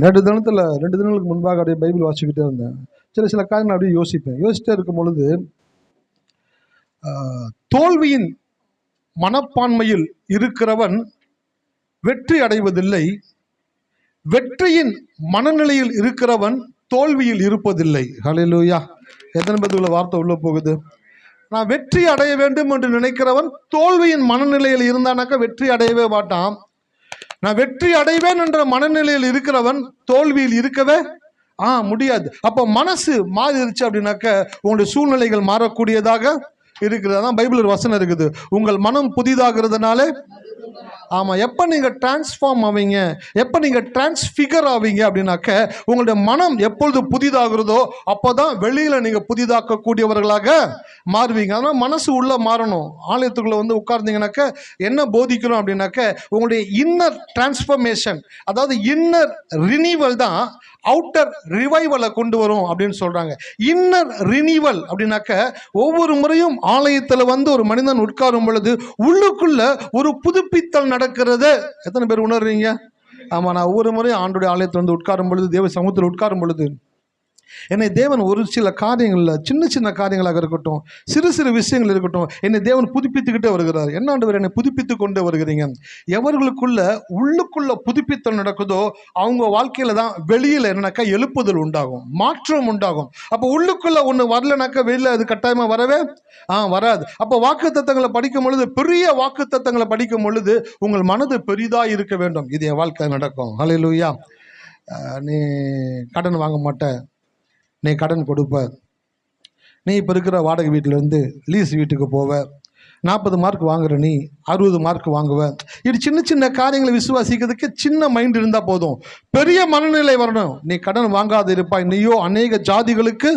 நேற்று தினத்தில் 2 தினங்களுக்கு முன்பாக அப்படியே பைபிள் வாசிக்கிட்டே இருந்தேன். சில காரியங்கள் அப்படியே யோசிச்சிட்டே இருக்கும் பொழுது, தோல்வியின் மனப்பான்மையில் இருக்கிறவன் வெற்றி அடைவதில்லை, வெற்றியின் மனநிலையில் இருக்கிறவன் தோல்வியில் இருப்பதில்லை. ஹல்லேலூயா! எத்தனை பேருக்குள்ள வார்த்தை உள்ள போகுது? நான் வெற்றி அடைய வேண்டும் என்று நினைக்கிறவன் தோல்வியின் மனநிலையில் இருந்தானாக்கா வெற்றி அடையவே மாட்டான். நான் வெற்றி அடைவேன் என்ற மனநிலையில் இருக்கிறவன் தோல்வியில் இருக்கவே முடியாது. அப்போ மனசு மாறிடுச்சு அப்படின்னாக்க உங்களுடைய சூழ்நிலைகள் மாறக்கூடியதாக இருக்கிறது. அதான் பைபிள் ஒரு வசனம் இருக்குது, உங்கள் மனம் புதிதாகிறதுனாலே. ஆமாம், எப்போ நீங்கள் டிரான்ஸ்ஃபார்ம் ஆவீங்க, எப்போ நீங்கள் டிரான்ஸ்ஃபிகர் ஆவீங்க அப்படின்னாக்க உங்களுடைய மனம் எப்பொழுது புதிதாகிறதோ அப்போ தான் வெளியில் நீங்கள் புதிதாக்கக்கூடியவர்களாக மாறுவீங்க. அதனால் மனசு உள்ளே மாறணும். ஆலயத்துக்குள்ளே வந்து உட்கார்ந்தீங்கன்னாக்க என்ன போதிக்கணும் அப்படின்னாக்க உங்களுடைய இன்னர் டிரான்ஸ்ஃபர்மேஷன், அதாவது இன்னர் ரினிவல் தான் அவுட்டர் ரிவைவலை கொண்டு வரும் அப்படின்னு சொல்கிறாங்க. இன்னர் ரினிவல் அப்படின்னாக்க ஒவ்வொரு முறையும் ஆலயத்தில் வந்து ஒரு மனிதன் உட்காரும் பொழுது உள்ளுக்குள்ள ஒரு புதுப்பித்தல் நடக்கிறது. எத்தனை பேர் உணர்றீங்க? ஆமாம், நான் ஒவ்வொரு முறையும் ஆண்டுடைய ஆலயத்தில் வந்து உட்காரும் பொழுது, தேவ சமூகத்தில் உட்காரும் பொழுது என்னை தேவன் ஒரு சில காரியங்களில், சின்ன சின்ன காரியங்களாக இருக்கட்டும், சிறு சிறு விஷயங்கள் இருக்கட்டும், என்னை தேவன் புதுப்பித்துக்கிட்டே வருகிறார். என்ன ஆண்டவர் என்னை புதுப்பித்து கொண்டே வருகிறீங்க? எவர்களுக்குள்ள உள்ளுக்குள்ள புதுப்பித்தல் நடக்குதோ அவங்க வாழ்க்கையில தான் வெளியில் என்னன்னாக்கா எழுப்புதல் உண்டாகும், மாற்றம் உண்டாகும். அப்போ உள்ளுக்குள்ள ஒன்று வரலனாக்கா வெளியில் அது கட்டாயமாக வரவே வராது. அப்போ வாக்கு தத்தங்களை படிக்கும் பொழுது, பெரிய வாக்கு தத்தங்களை படிக்கும் பொழுது உங்கள் மனது பெரிதாக இருக்க வேண்டும். இது என் வாழ்க்கை நடக்கும். ஹல்லேலூயா! நீ கடன் வாங்க மாட்ட, நீ கடன் கொடுப்ப, நீ இப்போ இருக்கிற வாடகை வீட்டிலேருந்து லீஸ் வீட்டுக்கு போவ, 40 மார்க் வாங்குற நீ 60 மார்க் வாங்குவ. இது சின்ன சின்ன காரியங்களை விசுவாசிக்கிறதுக்கு சின்ன மைண்ட் இருந்தால் போதும். பெரிய மனநிலை வரணும். நீ கடன் வாங்காது இருப்பாய், நீயோ அநேக ஜாதிகளுக்கு.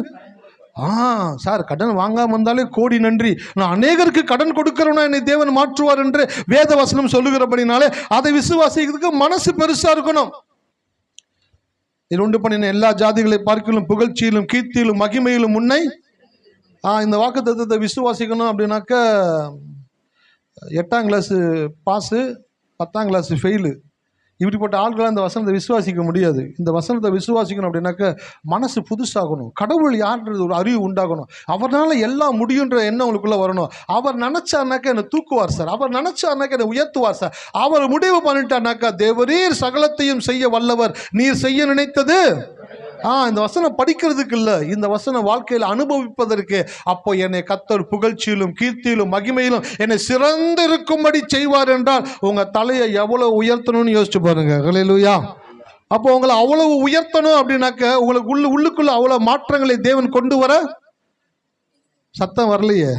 சார், கடன் வாங்காம இருந்தாலே கோடி நன்றி, நான் அநேகருக்கு கடன் கொடுக்கிறோன்னா என்னை தேவன் மாற்றுவார் என்று வேத வசனம் சொல்லுகிறபடினாலே அதை விசுவாசிக்கிறதுக்கு மனசு பெருசா இருக்கணும். இது உண்டு பண்ணின எல்லா ஜாதிகளை பார்க்கலும் புகழ்ச்சியிலும் கீர்த்தியிலும் மகிமையிலும் உன்னை. இந்த வாக்கு தத்துவத்தை விசுவாசிக்கணும் அப்படின்னாக்க 8ஆம் கிளாஸு பாஸு, 10ஆம் கிளாஸு ஃபெயிலு, இப்படிப்பட்ட ஆட்களை அந்த வசனத்தை விசுவாசிக்க முடியாது. இந்த வசனத்தை விசுவாசிக்கணும் அப்படின்னாக்க மனசு புதுசாகணும், கடவுள் யாருன்றது ஒரு அறிவு உண்டாகணும், அவரால் எல்லாம் முடியுன்ற எண்ணம் உங்களுக்குள்ளே வரணும். அவர் நினச்சாருனாக்கா என்னை தூக்குவார் சார், அவர் நினச்சாருனாக்கா என்னை உயர்த்துவார் சார், அவர் முடிவு பண்ணிட்டாருனாக்கா தேவரீர் சகலத்தையும் செய்ய வல்லவர், நீர் செய்ய நினைத்தது. இந்த வசனம் படிக்கிறதுக்கு இல்லை, இந்த வசனம் வாழ்க்கையில் அனுபவிப்பதற்கு. அப்போ என்னை கர்த்தர் புகழ்ச்சியிலும் கீர்த்தியிலும் மகிமையிலும் என்னை சிறந்து இருக்கும்படி செய்வார் என்றால் உங்கள் தலையை எவ்வளவு உயர்த்தணும்னு யோசிச்சு பாருங்க. ஹல்லேலூயா! அப்போ உங்களை அவ்வளவு உயர்த்தணும் அப்படின்னாக்க உங்களுக்கு உள்ளுக்குள்ள அவ்வளவு மாற்றங்களை தேவன் கொண்டு வர. சத்தம் வரலையே.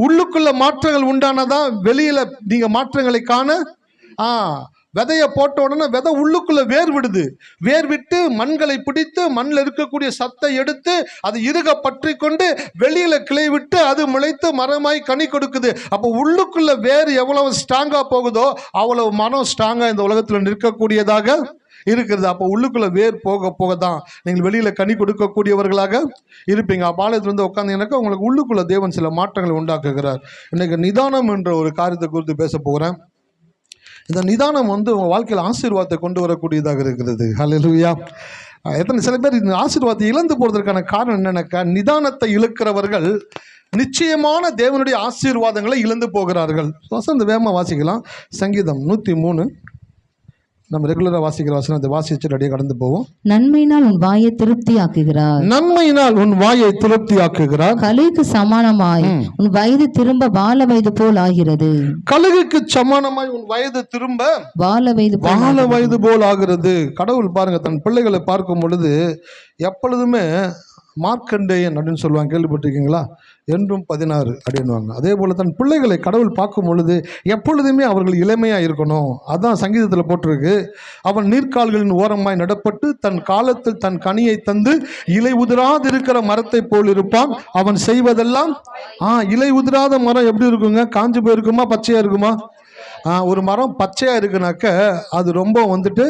உள்ளுக்குள்ள மாற்றங்கள் உண்டானதான் வெளியில நீங்க மாற்றங்களை காண. விதையை போட்ட உடனே விதை உள்ளுக்குள்ள வேர் விடுது, வேர் விட்டு மண்களை பிடித்து மண்ணில் இருக்கக்கூடிய சத்தை எடுத்து அது இறுக பற்றி கொண்டு வெளியில கிளை விட்டு அது முளைத்து மரமாய் கனி கொடுக்குது. அப்போ உள்ளுக்குள்ள வேர் எவ்வளவு ஸ்ட்ராங்கா போகுதோ அவ்வளவு மரம் ஸ்ட்ராங்கா இந்த உலகத்தில் நிற்கக்கூடியதாக இருக்கிறது. அப்போ உள்ளுக்குள்ள வேர் போக போக தான் நீங்கள் வெளியில கனி கொடுக்கக்கூடியவர்களாக இருப்பீங்க. பாலயத்துல இருந்து உட்காந்தீங்கன்னாக்கா உங்களுக்கு உள்ளுக்குள்ள தேவன் சில மாற்றங்களை உண்டாக்குகிறார். இன்னைக்கு நிதானம் என்ற ஒரு காரியத்தை குறித்து பேச போகிறேன். இந்த நிதானம் வந்து உங்கள் வாழ்க்கையில் ஆசீர்வாதத்தை கொண்டு வரக்கூடியதாக இருக்கிறது. ஹல்லேலூயா! சில பேர் இந்த ஆசீர்வாதத்தை இழந்து போவதற்கான காரணம் என்னன்னாக்கா, நிதானத்தை இழக்கிறவர்கள் நிச்சயமான தேவனுடைய ஆசீர்வாதங்களை இழந்து போகிறார்கள். வசனம் வேகமாக வாசிக்கலாம். சங்கீதம் 103 நம்ம ரெகுலராக வாசிக்கிற வசனத்தை வாசிச்சு அப்படியே கடந்து போவோம். நன்மையினால் உன் வாயை திருப்தி ஆக்குகிறார், நன்மையினால் உன் வாயை திருப்தி ஆக்குகிறார். கழுகுக்கு சமானமாய் உன் வயது திரும்ப பால வயது போல் ஆகிறது. கழுகுக்கு சமானமாய் உன் வயது திரும்ப பால வயது போல் ஆகிறது. கடவுள் பாருங்க, தன் பிள்ளைகளை பார்க்கும் பொழுது எப்பொழுதுமே மார்க்கண்டேயன் அப்படின்னு சொல்லுவாங்க, கேள்விப்பட்டிருக்கீங்களா? என்றும் 16 அப்படின்வாங்க. அதே போல தன் பிள்ளைகளை கடவுள் பார்க்கும் பொழுது எப்பொழுதுமே அவர்கள் இளமையாக இருக்கணும். அதான் சங்கீதத்தில் போட்டிருக்கு, அவன் நீர்க்கால்களின் ஓரமாய் நடப்பட்டு தன் காலத்தில் தன் கனியை தந்து இலை உதிராது இருக்கிற மரத்தை போல் இருப்பான். அவன் செய்வதெல்லாம் இலை உதிராத மரம் எப்படி இருக்குங்க? காஞ்சு போயிருக்குமா, பச்சையா இருக்குமா? ஒரு மரம் பச்சையா இருக்குனாக்க அது ரொம்ப வந்துட்டு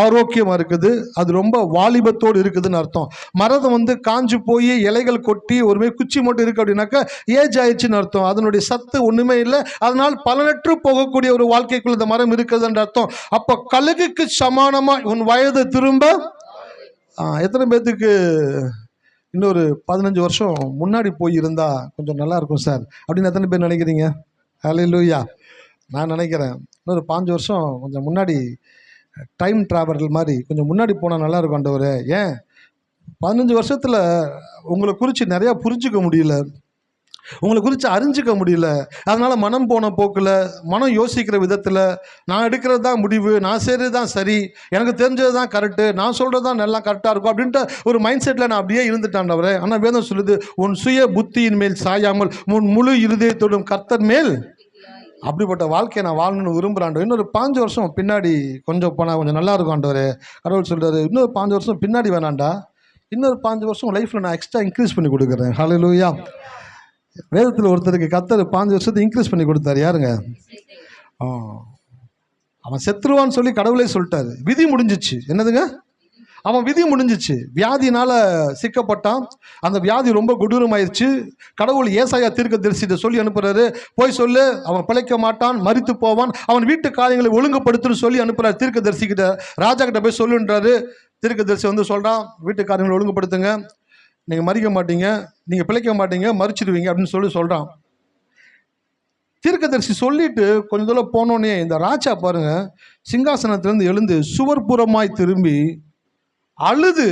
ஆரோக்கியமா இருக்குது, அது ரொம்ப வாலிபத்தோடு இருக்குதுன்னு அர்த்தம். மரத்தை காஞ்சு போய் இலைகள் கொட்டி ஒருமே குச்சி மட்டும் இருக்கு அப்படின்னாக்கா ஏஜ் ஆயிடுச்சுன்னு அர்த்தம். அதனுடைய சத்து ஒண்ணுமே இல்லை, அதனால் பலனற்று போகக்கூடிய ஒரு வாழ்க்கைக்குள்ள இந்த மரம் இருக்குதுன்ற அர்த்தம். அப்போ கழுகுக்கு சமானமா உன் வயது திரும்ப எத்தனை பேத்துக்கு இன்னொரு 15 வருஷம் முன்னாடி போய் இருந்தா கொஞ்சம் நல்லா இருக்கும் சார் அப்படின்னு எத்தனை பேர் நினைக்கிறீங்க? ஹல்லேலூயா. நான் நினைக்கிறேன் இன்னொரு 5 வருஷம் கொஞ்சம் முன்னாடி டைம் டிராவல் மாதிரி கொஞ்சம் முன்னாடி போனால் நல்லா இருக்கும் ஆண்டவரே. ஏன் 15 வருஷத்தில் உங்களை குறித்து நிறையா புரிஞ்சுக்க முடியல, உங்களை குறித்து அறிஞ்சிக்க முடியல. அதனால் மனம் போன போக்கில், மனம் யோசிக்கிற விதத்தில், நான் எடுக்கிறது தான் முடிவு, நான் செய்கிறது தான் சரி, எனக்கு தெரிஞ்சது தான் கரெக்டு, நான் சொல்கிறது தான் நல்லா கரெக்டாக இருக்கும் அப்படின்ட்டு ஒரு மைண்ட் செட்டில் நான் அப்படியே இருந்துட்டாண்டவரே. ஆனால் வேதம் சொல்லுது, உன் சுய புத்தியின் மேல் சாயாமல் உன் முழு இருதயத்தோடும் கர்த்தர் மேல். அப்படிப்பட்ட வாழ்க்கையை நான் வாழணும்னு விரும்புகிறாண்டவர். இன்னொரு 5 வருஷம் பின்னாடி கொஞ்சம் போனால் கொஞ்சம் நல்லா இருக்கும் ஆண்டவரே. கடவுள் சொல்கிறாரு, இன்னொரு 5 வருஷம் பின்னாடி வேணாண்டா, இன்னொரு 5 வருஷம் லைஃப்பில் நான் எக்ஸ்ட்ரா இன்க்ரீஸ் பண்ணி கொடுக்குறேன். ஹல்லேலூயா. வேதத்தில் ஒருத்தருக்கு கர்த்தர் 5 வருஷத்தை இன்க்ரீஸ் பண்ணி கொடுத்தாரு. யாருங்க? அவன் செத்துருவான்னு சொல்லி கடவுளே சொல்லிட்டாரு. விதி முடிஞ்சிச்சு. என்னதுங்க? அவன் விதி முடிஞ்சிச்சு. வியாதினால சிக்கப்பட்டான். அந்த வியாதி ரொம்ப கொடூரமாயிருச்சு. கடவுள் ஏசாயா தீர்க்கதரிசிட்ட சொல்லி அனுப்புறாரு, போய் சொல்லு அவன் பிழைக்க மாட்டான், மரித்து போவான், அவன் வீட்டு காரியங்களை ஒழுங்குபடுத்துன்னு சொல்லி அனுப்புறாரு தீர்க்கதரிசிக்கிட்ட. ராஜா கிட்ட போய் சொல்லுன்றாரு. தீர்க்கதரிசி சொல்றான், வீட்டு காரியங்களை ஒழுங்குபடுத்துங்க, நீங்கள் மறிக்க மாட்டீங்க, நீங்கள் பிழைக்க மாட்டீங்க, மறிச்சிடுவீங்க அப்படின்னு சொல்கிறான். தீர்க்கதரிசி சொல்லிட்டு கொஞ்சம் தூரம் போனோடனே இந்த ராஜா பாருங்க, சிங்காசனத்திலிருந்து எழுந்து சுவர்புறமாய் திரும்பி அழுது,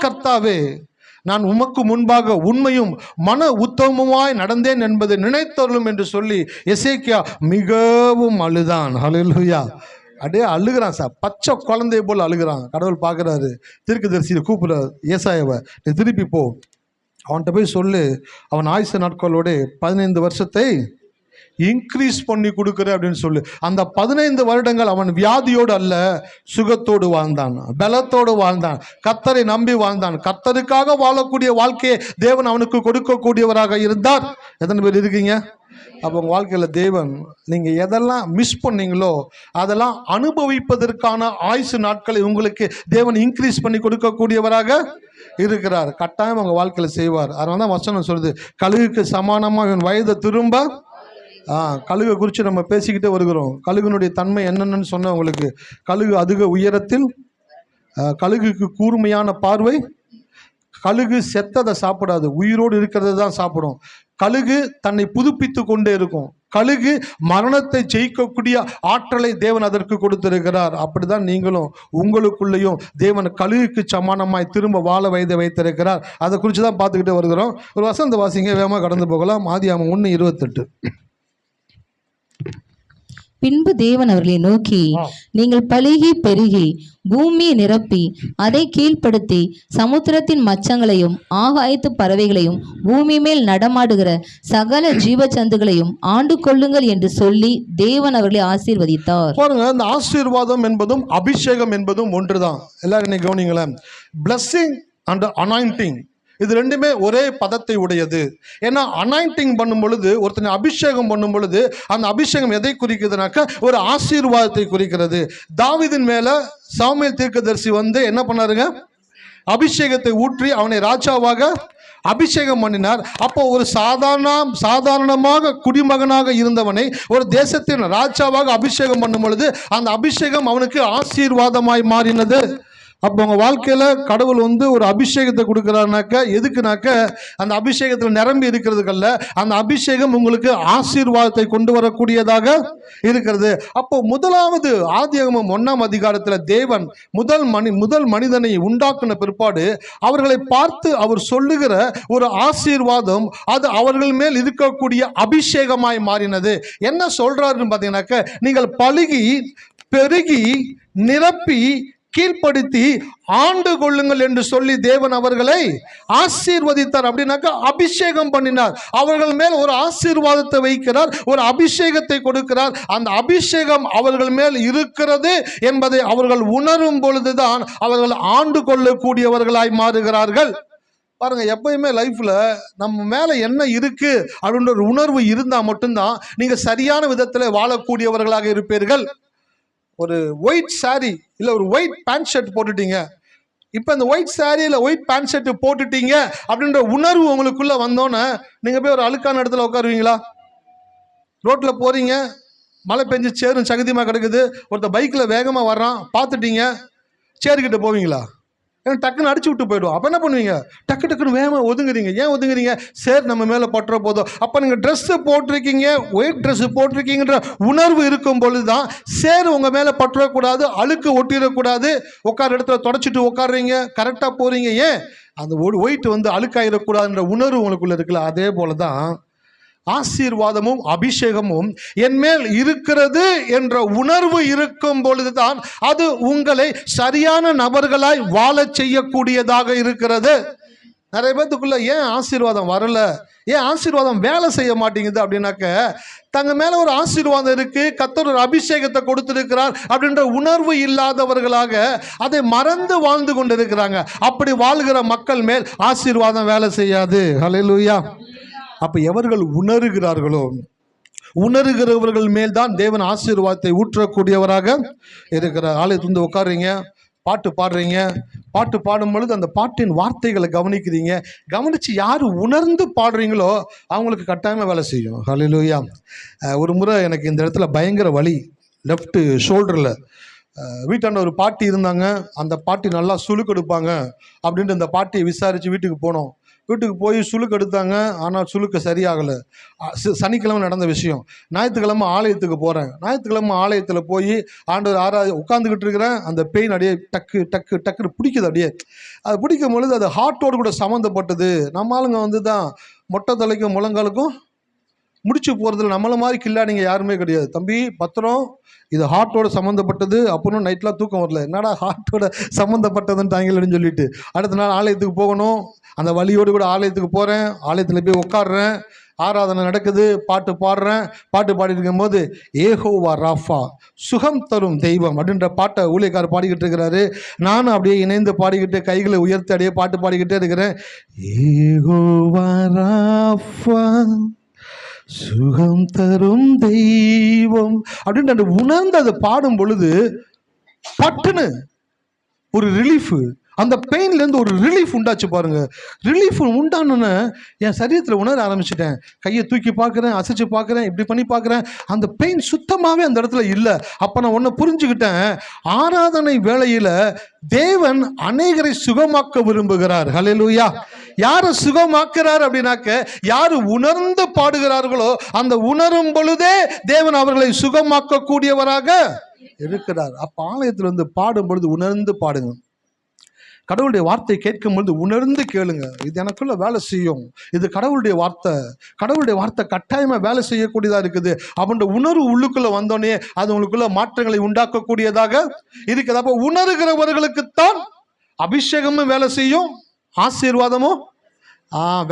கர்த்தாவே, நான் உமக்கு முன்பாக உண்மையும் மன உத்தமமாய் நடந்தேன் என்பதை நினைத்தருளும் என்று சொல்லி எசேக்கியா மிகவும் அழுதான். ஹல்லேலூயா. அப்படியே அழுகிறான் சார், பச்சை குழந்தைய போல் அழுகிறான். கடவுள் பார்க்குறாரு, தீர்க்கதரிசியை கூப்பிடுறாரு, ஏசாயாவை, நீ திருப்பி போ, அவன்கிட்ட போய் சொல்லு, அவன் ஆயுச நாட்களோட 15 வருஷத்தை இன்க்ரீஸ் பண்ணி கொடுக்குற அப்படின்னு சொல்லு. அந்த 15 வருடங்கள் அவன் வியாதியோடு அல்ல, சுகத்தோடு வாழ்ந்தான், பலத்தோடு வாழ்ந்தான், கர்த்தரை நம்பி வாழ்ந்தான். கர்த்தருக்காக வாழக்கூடிய வாழ்க்கையை தேவன் அவனுக்கு கொடுக்கக்கூடியவராக இருந்தார். எத்தனை பேர் இருக்கீங்க? அப்போ உங்கள் வாழ்க்கையில் தேவன் நீங்கள் எதெல்லாம் மிஸ் பண்ணீங்களோ அதெல்லாம் அனுபவிப்பதற்கான ஆயுசு நாட்களை உங்களுக்கு தேவன் இன்க்ரீஸ் பண்ணி கொடுக்கக்கூடியவராக இருக்கிறார். கட்டாயம் உங்கள் வாழ்க்கையில் செய்வார். அதனால தான் வசனம் சொல்லுது, கழுகுக்கு சமானமாக என் வயதை திரும்ப. கழுகை குறித்து நம்ம பேசிக்கிட்டே வருகிறோம். கழுகுனுடைய தன்மை என்னென்னு சொன்ன உங்களுக்கு, கழுகு அதிக உயரத்தில், கழுகுக்கு கூர்மையான பார்வை, கழுகு செத்ததை சாப்பிடாது, உயிரோடு இருக்கிறது தான் சாப்பிடும். கழுகு தன்னை புதுப்பித்து கொண்டே இருக்கும். கழுகு மரணத்தை ஜெயிக்கக்கூடிய ஆற்றலை தேவன் அதற்கு கொடுத்திருக்கிறார். அப்படிதான் நீங்களும் உங்களுக்குள்ளேயும் தேவன் கழுகுக்கு சமானமாய் திரும்ப வாழ வைத்திருக்கிறார். அதை குறித்து தான் பார்த்துக்கிட்டே வருகிறோம். ஒரு வசந்த வாசிங்க, வேகமாக கடந்து போகலாம். ஆதியாகமம் 1:28. பின்பு தேவன் அவர்களை நோக்கி, நீங்கள் பலுகி பெருகி பூமியை நிரப்பி அதை கீழ்ப்படுத்தி சமுத்திரத்தின் மச்சங்களையும் ஆகாயத்து பறவைகளையும் பூமி மேல் நடமாடுகிற சகல ஜீவ ஜந்துகளையும் ஆண்டு கொள்ளுங்கள் என்று சொல்லி தேவன் அவர்களை ஆசீர்வதித்தார். பாருங்க, இந்த ஆசீர்வாதம் என்பதும் அபிஷேகம் என்பதும் ஒன்றுதான். எல்லாரும் இன்னைக்கு கவனிங்களேன். பிளெஸிங் அண்ட் அனாயிண்டிங், இது ரெண்டுமே ஒரே பதத்தை உடையது. ஏன்னா அனாயிண்டிங் பண்ணும் பொழுது, ஒருத்தனை அபிஷேகம் பண்ணும் பொழுது, அந்த அபிஷேகம் எதை குறிக்குதுனாக்க ஒரு ஆசீர்வாதத்தை குறிக்கிறது. தாவீதின் மேல சாமுவேல் தீர்க்கதரிசி என்ன பண்ணாருங்க? அபிஷேகத்தை ஊற்றி அவனை ராஜாவாக அபிஷேகம் பண்ணினார். அப்போ ஒரு சாதாரணமாக குடிமகனாக இருந்தவனை ஒரு தேசத்தின் ராஜாவாக அபிஷேகம் பண்ணும் பொழுது அந்த அபிஷேகம் அவனுக்கு ஆசீர்வாதமாய் மாறினது. அப்போ உங்கள் வாழ்க்கையில் கடவுள் ஒரு அபிஷேகத்தை கொடுக்குறாருனாக்க, எதுக்குனாக்க அந்த அபிஷேகத்தில் நிரம்பி இருக்கிறதுக்கல்ல, அந்த அபிஷேகம் உங்களுக்கு ஆசீர்வாதத்தை கொண்டு வரக்கூடியதாக இருக்கிறது. அப்போ முதலாவது ஆதியாகமம் 1ஆம் அதிகாரத்தில் தேவன் முதல் மனிதனை உண்டாக்குன பிற்பாடு அவர்களை பார்த்து அவர் சொல்லுகிற ஒரு ஆசீர்வாதம் அது அவர்கள் மேல் இருக்கக்கூடிய அபிஷேகமாய் மாறினது. என்ன சொல்றாருன்னு பார்த்தீங்கன்னாக்க, நீங்கள் பலுகி பெருகி நிரப்பி கீழ்ப்படுத்தி ஆண்டு கொள்ளுங்கள் என்று சொல்லி தேவன் அவர்களை ஆசீர்வதித்தார். அப்படின்னாக்க அபிஷேகம் பண்ணினார். அவர்கள் மேல் ஒரு ஆசீர்வாதத்தை வைக்கிறார், ஒரு அபிஷேகத்தை கொடுக்கிறார். அந்த அபிஷேகம் அவர்கள் மேல் இருக்கிறது என்பதை அவர்கள் உணரும் பொழுதுதான் அவர்கள் ஆண்டு கொள்ளக்கூடியவர்களாய் மாறுகிறார்கள். பாருங்க, எப்பயுமே லைஃப்ல நம்ம மேல என்ன இருக்கு அப்படின்ற ஒரு உணர்வு இருந்தா மட்டும்தான் நீங்க சரியான விதத்துல வாழக்கூடியவர்களாக இருப்பீர்கள். ஒரு ஒயிட் சாரி இல்ல ஒரு ஒயிட் பேண்ட் ஷர்ட் போட்டுட்டீங்க, இப்ப இந்த ஒயிட் சாரி இல்ல ஒயிட் பேண்ட் ஷர்ட் போட்டுட்டீங்க அப்படின்ற உணர்வு உங்களுக்குள்ள வந்தோன்னே நீங்க போய் ஒரு அழுக்கான இடத்துல உட்காருவீங்களா? ரோட்ல போறீங்க, மழை பெஞ்சு சேரும் சகதியமா கிடக்குது, ஒருத்தர் பைக்ல வேகமா வர்றான், பார்த்துட்டீங்க, சேருக்கிட்ட போவீங்களா? ஏன்னா டக்குன்னு அடிச்சு விட்டு போயிடும். அப்ப என்ன பண்ணுவீங்க? டக்கு டக்குன்னு வேகமா ஒதுங்குறீங்க. ஏன் ஒதுங்குறீங்க? சேர் நம்ம மேல பற்ற போதும். அப்ப நீங்க ட்ரெஸ் போட்டிருக்கீங்க, ஒயிட் ட்ரெஸ் போட்டிருக்கீங்கன்ற உணர்வு இருக்கும் பொழுதுதான் சேர் உங்க மேல பற்றக்கூடாது, அழுக்கு ஒட்டிடக்கூடாது, உட்கார இடத்துல தொடச்சிட்டு உட்காடுறீங்க, கரெக்டா போறீங்க. ஏன்? அந்த ஒயிட் அழுக்காயிடக்கூடாதுன்ற உணர்வு உங்களுக்குள்ள இருக்குல்ல. அதே போலதான் ஆசீர்வாதமும் அபிஷேகமும் என் மேல் இருக்கிறது என்ற உணர்வு இருக்கும் பொழுதுதான் அது உங்களை சரியான நபர்களாய் வாழச் செய்யக்கூடியதாக இருக்கிறது. நிறைய பேத்துக்குள்ள ஏன் ஆசீர்வாதம் வரல, ஏன் ஆசீர்வாதம் வேலை செய்ய மாட்டேங்குது அப்படின்னாக்க, தங்க மேல ஒரு ஆசீர்வாதம் இருக்கு, கர்த்தர் ஒரு அபிஷேகத்தை கொடுத்திருக்கிறார் அப்படின்ற உணர்வு இல்லாதவர்களாக அதை மறந்து வாழ்ந்து கொண்டிருக்கிறாங்க. அப்படி வாழ்கிற மக்கள் மேல் ஆசீர்வாதம் வேலை செய்யாது. ஹல்லேலூயா. அப்ப எவர்கள் உணர்கிறார்களோ, உணர்கிறவர்கள் மேல் தான் தேவன் ஆசீர்வாதத்தை ஊற்றக்கூடியவராக இருக்கிறார். ஆலயத்துல வந்து உட்காருறீங்க, பாட்டு பாடுறீங்க, பாட்டு பாடும் பொழுது அந்த பாட்டின் வார்த்தைகளை கவனிக்கிறீங்க, கவனிச்சு யார் உணர்ந்து பாடுறீங்களோ அவங்களுக்கு கட்டாயமாக வேலை செய்யும். ஹல்லேலூயா. ஒரு முறை எனக்கு இந்த இடத்துல பயங்கர வலி, லெஃப்ட் ஷோல்டரில். வீட்டாண்ட ஒரு பாட்டி இருந்தாங்க, அந்த பாட்டி நல்லா சுளுக்கெடுப்பாங்க அப்படின்ட்டு அந்த பாட்டியை விசாரித்து வீட்டுக்கு போனோம். வீட்டுக்கு போய் சுளுக்கு எடுத்தாங்க, ஆனால் சுளுக்கு சரியாகலை. சனிக்கிழமை நடந்த விஷயம். ஞாயிற்றுக்கிழமை ஆலயத்துக்கு போகிறேன். ஞாயிற்றுக்கிழமை ஆலயத்தில் போய் ஆண்டவர் உட்காந்துக்கிட்டு இருக்கிறேன். அந்த பெயின் அப்படியே டக்கு டக்கு டக்குன்னு பிடிக்குது. அப்படியே அது பிடிக்கும் பொழுது அது ஹார்ட்டோடு கூட சம்மந்தப்பட்டது. நம்ம ஆளுங்க வந்து தான் மொட்டை தலைக்கும் முழங்காலுக்கும் முடிச்சு போகிறதுல நம்மளை மாதிரி கில்லாடிங்க யாருமே கிடையாது. தம்பி பத்திரம், இது ஹார்ட்டோட சம்மந்தப்பட்டது. அப்புறம் நைட்லாம் தூக்கம் வரல, என்னடா ஹார்ட்டோட சம்மந்தப்பட்டதுன்ட்டாங்கன்னு சொல்லிட்டு அடுத்த நாள் ஆலயத்துக்கு போகணும். அந்த வழியோடு கூட ஆலயத்துக்கு போகிறேன், ஆலயத்தில் போய் உட்காடுறேன், ஆராதனை நடக்குது, பாட்டு பாடுறேன். பாட்டு பாடிட்டு இருக்கும்போது ஏகோவா ராஃபா, சுகம் தரும் தெய்வம் அப்படின்ற பாட்டை ஊழியக்காரர் பாடிக்கிட்டு இருக்கிறாரு. நானும் அப்படியே இணைந்து பாடிக்கிட்டு கைகளை உயர்த்தி அப்படியே பாட்டு பாடிக்கிட்டே இருக்கிறேன். ஏகோவா ராஃபா, சுகம் தரும் தெய்வம் அப்படின்னு அந்த உணர்ந்து அதை பாடும் பொழுது பட்டுன்னு ஒரு ரிலீஃப், அந்த பெயின்ல இருந்து ஒரு ரிலீஃப் உண்டாச்சு பாருங்க. ரிலீஃப் உண்டானோன்னு என் சரீரத்தில் உணர ஆரம்பிச்சிட்டேன். கையை தூக்கி பார்க்குறேன், அசைச்சு பார்க்குறேன், இப்படி பண்ணி பார்க்குறேன், அந்த பெயின் சுத்தமாகவே அந்த இடத்துல இல்லை. அப்போ நான் ஒன்று புரிஞ்சுக்கிட்டேன், ஆராதனை வேளையில் தேவன் அநேகரை சுகமாக்க விரும்புகிறார். ஹல்லேலூயா. யாரை சுகமாக்குறார் அப்படின்னாக்க, யாரு உணர்ந்து பாடுகிறார்களோ அந்த உணரும் பொழுதே தேவன் அவர்களை சுகமாக்க கூடியவராக இருக்கிறார். அப்ப ஆலயத்தில் வந்து பாடும் பொழுது உணர்ந்து பாடுங்க. கடவுளுடைய வார்த்தை கேட்கும் பொழுது உணர்ந்து கேளுங்க. இது எனக்குள்ள வேலை செய்யும், இது கடவுளுடைய வார்த்தை, கடவுளுடைய வார்த்தை கட்டாயமா வேலை செய்யக்கூடியதா இருக்குது அப்படின்ற உணர்வு உள்ளுக்குள்ள வந்தோடனே அது உங்களுக்குள்ள மாற்றங்களை உண்டாக்கக்கூடியதாக இருக்குது. அப்போ உணர்கிறவர்களுக்குத்தான் அபிஷேகமும் வேலை செய்யும், ஆசீர்வாதமும்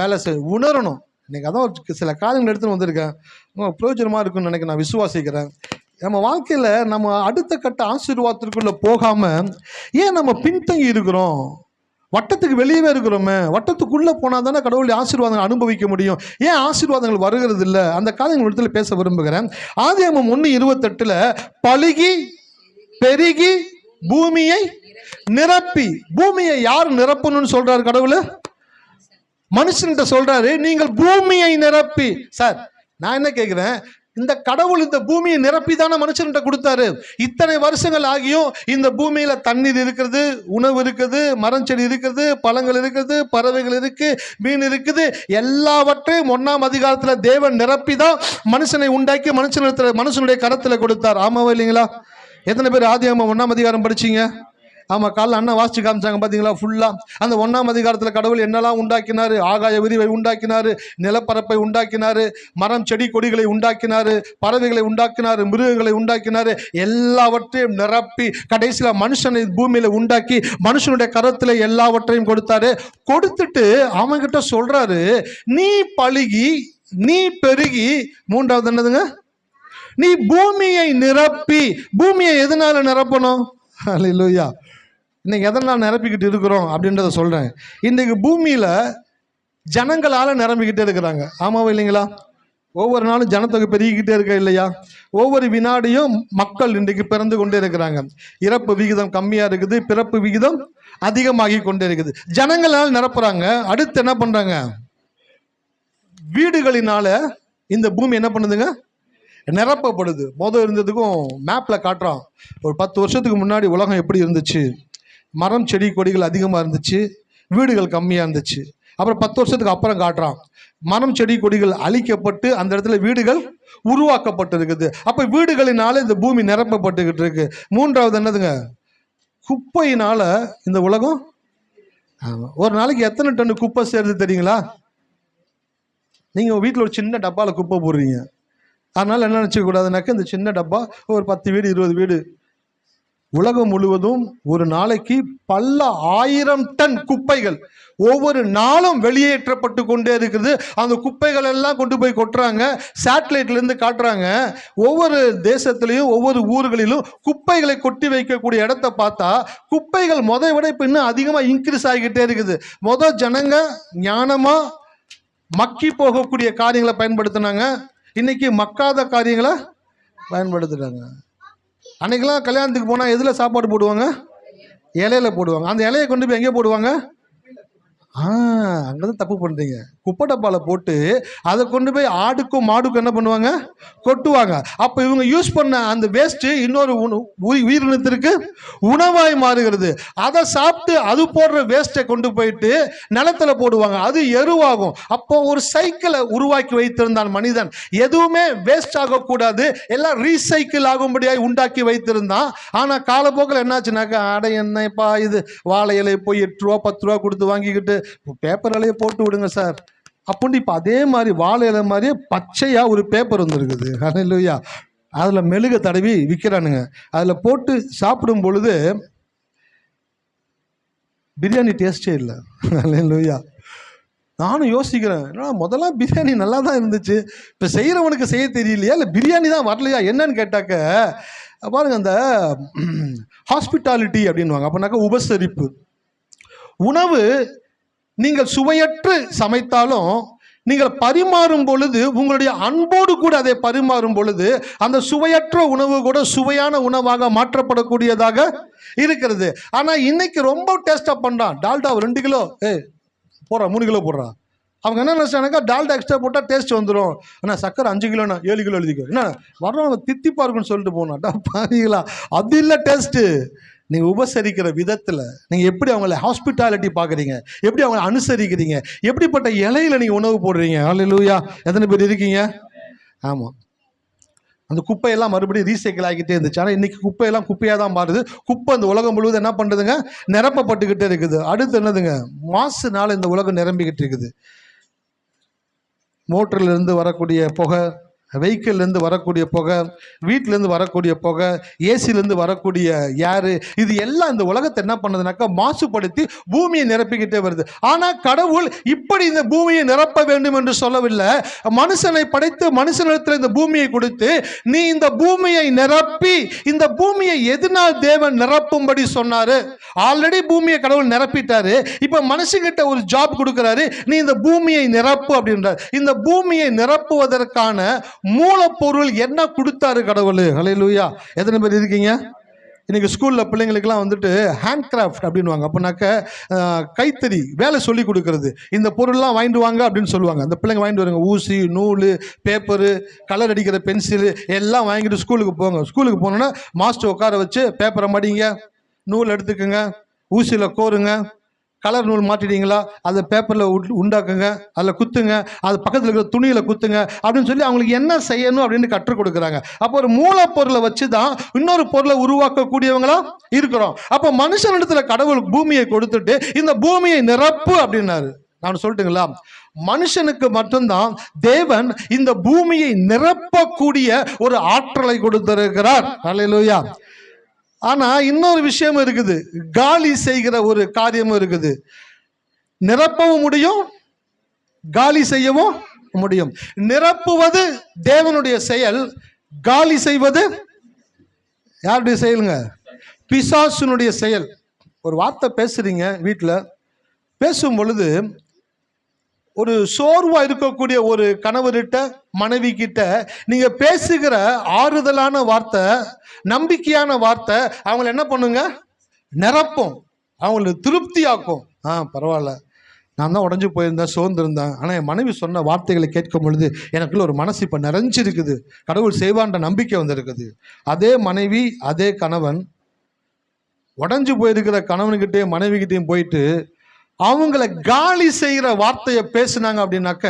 வேலை செய்யும். உணரணும். இன்னைக்கு அதான் சில காரியங்கள் எடுத்துன்னு வந்திருக்கேன், பிரயோஜனமா இருக்குன்னு நினைக்க நான் விசுவாசிக்கிறேன். நம்ம வாழ்க்கையில் நம்ம அடுத்த கட்ட ஆசீர்வாதத்திற்குள்ள போகாம ஏன் நம்ம பின்தங்கி இருக்கிறோம்? வட்டத்துக்கு வெளியவே இருக்கிறோமே, வட்டத்துக்குள்ள போனால் தானே கடவுளுடைய ஆசீர்வாதங்கள் அனுபவிக்க முடியும். ஏன் ஆசீர்வாதங்கள் வருகிறது இல்லை? அந்த காரியங்கள் இடத்துல பேச விரும்புகிறேன். ஆதியாகமம் 1:28 பலுகி பெருகி பூமியை நிரப்பி. பூமியை யார் நிரப்பணும்னு சொல்றாரு கடவுள்? மனுஷன்கிட்ட சொல்றாரு, நீங்கள் பூமியை நிரப்பி. சார் நான் என்ன கேட்கிறேன், இந்த கடவுள் இந்த பூமியை நிரப்பி தானே மனுஷன்கிட்ட கொடுத்தாரு. இத்தனை வருஷங்கள் ஆகியும் இந்த பூமியில தண்ணீர் இருக்கிறது, உணவு இருக்குது, மரம் செடி இருக்கிறது, பழங்கள் இருக்கிறது, பறவைகள் இருக்கு, மீன் இருக்குது, எல்லாவற்றையும் 1ஆம் அதிகாரத்துல தேவன் நிரப்பி தான் மனுஷனை உண்டாக்கி மனுஷனுடைய கரத்துல கொடுத்தார். ஆமாவா இல்லைங்களா? எத்தனை பேர் ஆதியாகமம் 1ஆம் அதிகாரம் படிச்சீங்க? ஆமா, காலைல அண்ணன் வாசிச்சு காமிச்சாங்க பாத்தீங்களா? ஃபுல்லா அந்த 1ஆம் அதிகாரத்துல கடவுள் என்னெல்லாம் உண்டாக்கினாரு. ஆகாய விரிவை உண்டாக்கினாரு, நிலப்பரப்பை உண்டாக்கினாரு, மரம் செடி கொடிகளை உண்டாக்கினாரு, பறவைகளை உண்டாக்கினாரு, மிருகங்களை உண்டாக்கினாரு, எல்லாவற்றையும் நிரப்பி கடைசியில மனுஷனை பூமியில உண்டாக்கி மனுஷனுடைய கரத்துல எல்லாவற்றையும் கொடுத்தாரு. கொடுத்துட்டு அவன்கிட்ட சொல்றாரு, நீ பலுகி நீ பெருகி, மூன்றாவது என்னதுங்க, நீ பூமியை நிரப்பி. பூமியை எதனால நிரப்பணும்? ஹல்லேலூயா. இன்னைக்கு எதனால் நிரப்பிக்கிட்டு இருக்கிறோம் அப்படின்றத சொல்கிறேன். இன்றைக்கு பூமியில் ஜனங்களால் நிரம்பிக்கிட்டே இருக்கிறாங்க. ஆமாவா இல்லைங்களா? ஒவ்வொரு நாளும் ஜனத்தொகை பெருகிக்கிட்டே இருக்க இல்லையா? ஒவ்வொரு வினாடியும் மக்கள் இன்றைக்கு பிறந்து கொண்டே இருக்கிறாங்க. இறப்பு விகிதம் கம்மியாக இருக்குது, பிறப்பு விகிதம் அதிகமாகி கொண்டே இருக்குது. ஜனங்களால் நிரப்புறாங்க. அடுத்து என்ன பண்ணுறாங்க? வீடுகளினால இந்த பூமி என்ன பண்ணுதுங்க? நிரப்பப்படுது. மொதல் இருந்ததுக்கும் மேப்பில் காட்டுறான். ஒரு 10 வருஷத்துக்கு முன்னாடி உலகம் எப்படி இருந்துச்சு? மரம் செடி கொடிகள் அதிகமாக இருந்துச்சு, வீடுகள் கம்மியாக இருந்துச்சு. அப்புறம் 10 வருஷத்துக்கு அப்புறம் காட்டுறான், மரம் செடி கொடிகள் அழிக்கப்பட்டு அந்த இடத்துல வீடுகள் உருவாக்கப்பட்டு இருக்குது. அப்போ வீடுகளினால இந்த பூமி நிரப்பப்பட்டுக்கிட்டு இருக்கு. மூன்றாவது என்னதுங்க? குப்பையினால இந்த உலகம். ஒரு நாளைக்கு எத்தனை டன் குப்பை சேருது தெரியுங்களா? நீங்கள் வீட்டில் ஒரு சின்ன டப்பாவில் குப்பை போடுறீங்க. அதனால் என்ன நினச்சிக்கூடாதுனாக்க, இந்த சின்ன டப்பா ஒரு 10 வீடு 20 வீடு, உலகம் முழுவதும் ஒரு நாளைக்கு பல 1000 டன் குப்பைகள் ஒவ்வொரு நாளும் வெளியேற்றப்பட்டு கொண்டே இருக்குது. அந்த குப்பைகள் எல்லாம் கொண்டு போய் கொட்டுறாங்க. சேட்டலைட்லேருந்து காட்டுறாங்க. ஒவ்வொரு தேசத்துலேயும் ஒவ்வொரு ஊர்களிலும் குப்பைகளை கொட்டி வைக்கக்கூடிய இடத்த பார்த்தா குப்பைகள் விட இப்போ இன்னும் அதிகமாக இன்க்ரீஸ் ஆகிக்கிட்டே இருக்குது. ஜனங்க ஞானமாக மக்கி போகக்கூடிய காரியங்களை பயன்படுத்தினாங்க. இன்னைக்கு மக்காத காரியங்களை பயன்படுத்துகிறாங்க. அன்னைக்கெல்லாம் கல்யாணத்துக்கு போனால் எதில் சாப்பாடு போடுவாங்க? இலையில போடுவாங்க. அந்த இலையை கொண்டு போய் எங்கே போடுவாங்க? அங்கதான் தப்பு பண்றீங்க. குப்பை டப்பால போட்டு அதை கொண்டு போய் ஆடுக்கும் மாடுக்கும் என்ன பண்ணுவாங்க? கொட்டுவாங்க. அப்ப இவங்க யூஸ் பண்ண அந்த வேஸ்ட் இன்னொரு உயிரினத்திற்கு உணவாய் மாறுகிறது. அதை சாப்பிட்டு அது போடுற வேஸ்ட்டை கொண்டு போயிட்டு நிலத்துல போடுவாங்க, அது எருவாகும். அப்போ ஒரு சைக்கிளை உருவாக்கி வைத்திருந்தான் மனிதன். எதுவுமே வேஸ்ட் ஆகக்கூடாது, எல்லாம் ரீசைக்கிள் ஆகும்படியாய் உண்டாக்கி வைத்திருந்தான். ஆனா காலப்போக்கில் என்னாச்சுனாக்கா, அடை என்னப்பா இது, வாழை இலையை போய் 8 ரூபா 10 ரூபா கொடுத்து வாங்கிக்கிட்டு பேப்பர் இலையை போட்டு விடுங்க சார் அப்படின்னு. இப்போ அதே மாதிரி வாழை இலை மாதிரியே பச்சையாக ஒரு பேப்பர் வந்துருக்குது. ஹல்லேலூயா. அதில் மெழுக தடவி விற்கிறானுங்க. அதில் போட்டு சாப்பிடும் பொழுது பிரியாணி டேஸ்டே இல்லை. ஹல்லேலூயா. நானும் யோசிக்கிறேன், முதல்ல பிரியாணி நல்லா தான் இருந்துச்சு, இப்போ செய்கிறவனுக்கு செய்ய தெரியலையா இல்லை பிரியாணி தான் வரலையா என்னன்னு கேட்டாக்க, பாருங்க அந்த ஹாஸ்பிட்டாலிட்டி அப்படின்வாங்க. அப்படின்னாக்கா உபசரிப்பு. உணவு நீங்கள் சுவையற்று சமைத்தாலும் நீங்கள் பரிமாறும் பொழுது உங்களுடைய அன்போடு கூட அதை பரிமாறும் பொழுது அந்த சுவையற்ற உணவு கூட சுவையான உணவாக மாற்றப்படக்கூடியதாக இருக்கிறது. ஆனால் இன்னைக்கு ரொம்ப டேஸ்டாக பண்ணுறான். டால்டா 2 கிலோ போடுறான், 3 கிலோ போடுறான். அவங்க என்ன நினச்சானாக்கா, டால்டா எக்ஸ்ட்ரா போட்டால் டேஸ்ட் வந்துடும். ஆனால் சக்கரை 5 கிலோண்ணா 7 கிலோ எழுதிக்கோ, என்ன வர்றவங்க தித்திப்பா இருக்குன்னு சொல்லிட்டு போனாட்டா பாருங்களா. அது இல்லை டேஸ்ட்டு. நீங்கள் உபசரிக்கிற விதத்தில், நீங்கள் எப்படி அவங்கள ஹாஸ்பிட்டாலிட்டி பார்க்குறீங்க, எப்படி அவங்கள அனுசரிக்கிறீங்க, எப்படிப்பட்ட இலையில் நீங்கள் உணவு போடுறீங்க. ஹல்லேலூயா. எத்தனை பேர் இருக்கீங்க? ஆமாம். அந்த குப்பையெல்லாம் மறுபடியும் ரீசைக்கிள் ஆகிட்டே இருந்துச்சு. ஆனால் இன்றைக்கி குப்பையெல்லாம் குப்பையாக தான் மாறுது. குப்பை அந்த உலகம் முழுவதும் என்ன பண்ணுறதுங்க? நிரப்பப்பட்டுக்கிட்டே இருக்குது. அடுத்து என்னதுங்க? மாசுனால இந்த உலகம் நிரம்பிக்கிட்டு இருக்குது. மோட்டர்லேருந்து வரக்கூடிய புகை, வெஹிக்கிள்லேருந்து வரக்கூடிய புகை, வீட்டிலேருந்து வரக்கூடிய புகை, ஏசிலேருந்து வரக்கூடிய ஏரு, இது எல்லாம் இந்த உலகத்தை என்ன பண்ணுதுனாக்கா மாசுபடுத்தி பூமியை நிரப்பிக்கிட்டே வருது. ஆனால் கடவுள் இப்படி இந்த பூமியை நிரப்ப வேண்டும் என்று சொல்லவில்லை. மனுஷனை படைத்து மனுஷனிடத்தில் இந்த பூமியை கொடுத்து, நீ இந்த பூமியை நிரப்பி, இந்த பூமியை எதனால் தேவன் நிரப்பும்படி சொன்னாரு? ஆல்ரெடி பூமியை கடவுள் நிரப்பிட்டாரு. இப்போ மனுஷங்கிட்ட ஒரு ஜாப் கொடுக்குறாரு, நீ இந்த பூமியை நிரப்பு அப்படின்றார். இந்த பூமியை நிரப்புவதற்கான மூலப்பொருள் என்ன கொடுத்தாரு கடவுள்? ஹல்லேலூயா. எத்தனை பேர் இருக்கீங்க? இன்னைக்கு ஸ்கூலில் பிள்ளைங்களுக்கெல்லாம் வந்துட்டு ஹேண்ட் கிராஃப்ட் அப்படின்வாங்க. அப்படின்னாக்க கைத்தறி வேலை சொல்லி கொடுக்கறது. இந்த பொருள்லாம் வாங்கிட்டு வாங்க அப்படின்னு சொல்லுவாங்க. அந்த பிள்ளைங்க வாங்கிட்டு வருங்க, ஊசி, நூல், பேப்பரு, கலர் அடிக்கிற பென்சிலு எல்லாம் வாங்கிட்டு ஸ்கூலுக்கு போங்க. ஸ்கூலுக்கு போனோன்னா மாஸ்டர் உட்கார வச்சு, பேப்பரை மடிங்க, நூல் எடுத்துக்கோங்க, ஊசியில் கோருங்க, கலர் நூல் மாட்டிட்டீங்களா அதை பேப்பரில் உண்டாக்குங்க, அதில் குத்துங்க, அது பக்கத்தில் இருக்கிற துணியில் குத்துங்க அப்படின்னு சொல்லி அவங்களுக்கு என்ன செய்யணும் அப்படின்னு கற்றுக் கொடுக்குறாங்க. அப்போ ஒரு மூலப்பொருளை வச்சு தான் இன்னொரு பொருளை உருவாக்கக்கூடியவங்களா இருக்கிறோம். அப்போ மனுஷனிடத்தில் கடவுள் பூமியை கொடுத்துட்டு இந்த பூமியை நிரப்பு அப்படின்னாரு. நான் சொல்லட்டுங்களா, மனுஷனுக்கு மட்டும்தான் தேவன் இந்த பூமியை நிரப்பக்கூடிய ஒரு ஆற்றலை கொடுத்திருக்கிறார். ஹல்லேலூயா. ஆனா இன்னொரு விஷயம் இருக்குது, காலி செய்கிற ஒரு காரியமும் இருக்குது. நிரப்பவும் முடியும், காலி செய்யவும் முடியும். நிரப்புவது தேவனுடைய செயல், காலி செய்வது யாருடைய செயலுங்க? பிசாசுனுடைய செயல். ஒரு வார்த்தை பேசுறீங்க, வீட்டில் பேசும் பொழுது ஒரு சோர்வா இருக்கக்கூடிய ஒரு கணவர்கிட்ட மனைவி கிட்ட நீங்க பேசுகிற ஆறுதலான வார்த்தை, நம்பிக்கையான வார்த்தை அவங்களை என்ன பண்ணுங்க? நிரப்பும், அவங்களுக்கு திருப்தியாக்கும். பரவாயில்ல, நான் தான் உடஞ்சி போயிருந்தேன், சோர்ந்திருந்தேன், ஆனால் என் மனைவி சொன்ன வார்த்தைகளை கேட்கும் பொழுது எனக்குள்ள ஒரு மனசு இப்போ நிறைஞ்சிருக்குது, கடவுள் செய்வான்ற நம்பிக்கை வந்திருக்குது. அதே மனைவி அதே கணவன் உடஞ்சி போயிருக்கிற கணவன்கிட்டயும் மனைவிக்கிட்டையும் போயிட்டு அவங்கள காலி செய்கிற வார்த்தையை பேசுனாங்க அப்படின்னாக்க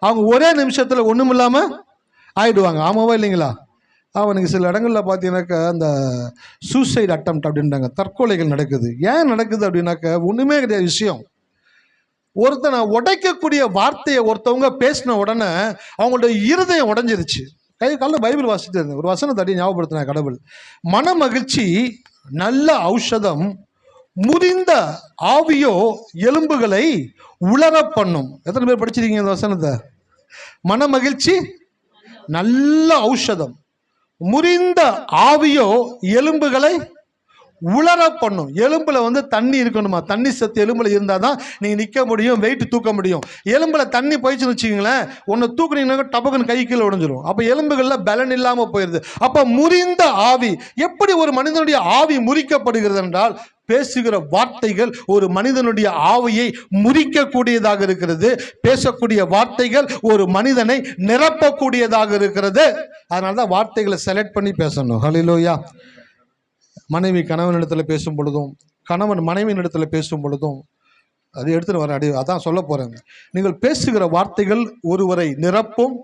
அவங்க ஒரே நிமிஷத்தில் ஒன்றும் இல்லாமல் ஆயிடுவாங்க. ஆமாவா இல்லைங்களா? அவனுக்கு சில இடங்களில் பார்த்தீங்கன்னாக்கா அந்த சூசைட் அட்டெம்ப்ட் அப்படின்றாங்க, தற்கொலைகள் நடக்குது. ஏன் நடக்குது அப்படின்னாக்க ஒன்றுமே கிடையாது விஷயம். ஒருத்தனை உடைக்கக்கூடிய வார்த்தையை ஒருத்தவங்க பேசின உடனே அவங்களுடைய இருதயம் உடைஞ்சிருச்சு. காலையில் பைபிள் வாசிட்டு இருந்தேன், ஒரு வசனத்தை அடி ஞாபகப்படுத்தின கடவுள், மன மகிழ்ச்சி நல்ல ஔஷதம், முறிந்த ஆவியோ எலும்புகளை உலர பண்ணும். எத்தனை பேர் படிச்சிருக்கீங்க இந்த வசனத்தை? மன மகிழ்ச்சி நல்ல ஔஷதம், முறிந்த ஆவியோ எலும்புகளை உலர பண்ணும். எலும்புல தண்ணி இருக்கணுமா? தண்ணி சத்து எலும்புல இருந்தாதான் நீங்க நிக்க முடியும், வெயிட் தூக்க முடியும். எலும்புல தண்ணி போயிடுச்சுன்னு வச்சுக்கீங்களேன், ஒன்னு தூக்குனீங்கன்னா டபக்குன்னு கை கீழே உடைஞ்சிரும். அப்ப எலும்புகள்ல பலன் இல்லாம போயிருது. அப்ப முறிந்த ஆவி, எப்படி ஒரு மனிதனுடைய ஆவி முறிக்கப்படுகிறது என்றால் பேசுகிற வார்த்தைகள் ஒரு மனிதனுடைய ஆவியை முறிக்கக்கூடியதாக இருக்கிறது. பேசக்கூடிய வார்த்தைகள் ஒரு மனிதனை நிரப்பக்கூடியதாக இருக்கிறது. அதனாலதான் வார்த்தைகளை செலக்ட் பண்ணி பேசணும். ஹல்லேலூயா. மனைவி கணவனிடத்தில் பேசும் பொழுதும், கணவன் மனைவியினிடத்தில் பேசும் பொழுதும் அது எடுத்துட்டு வர அதான் சொல்ல போறேன். நீங்கள் பேசுகிற வார்த்தைகள் ஒருவரை நிரப்பும்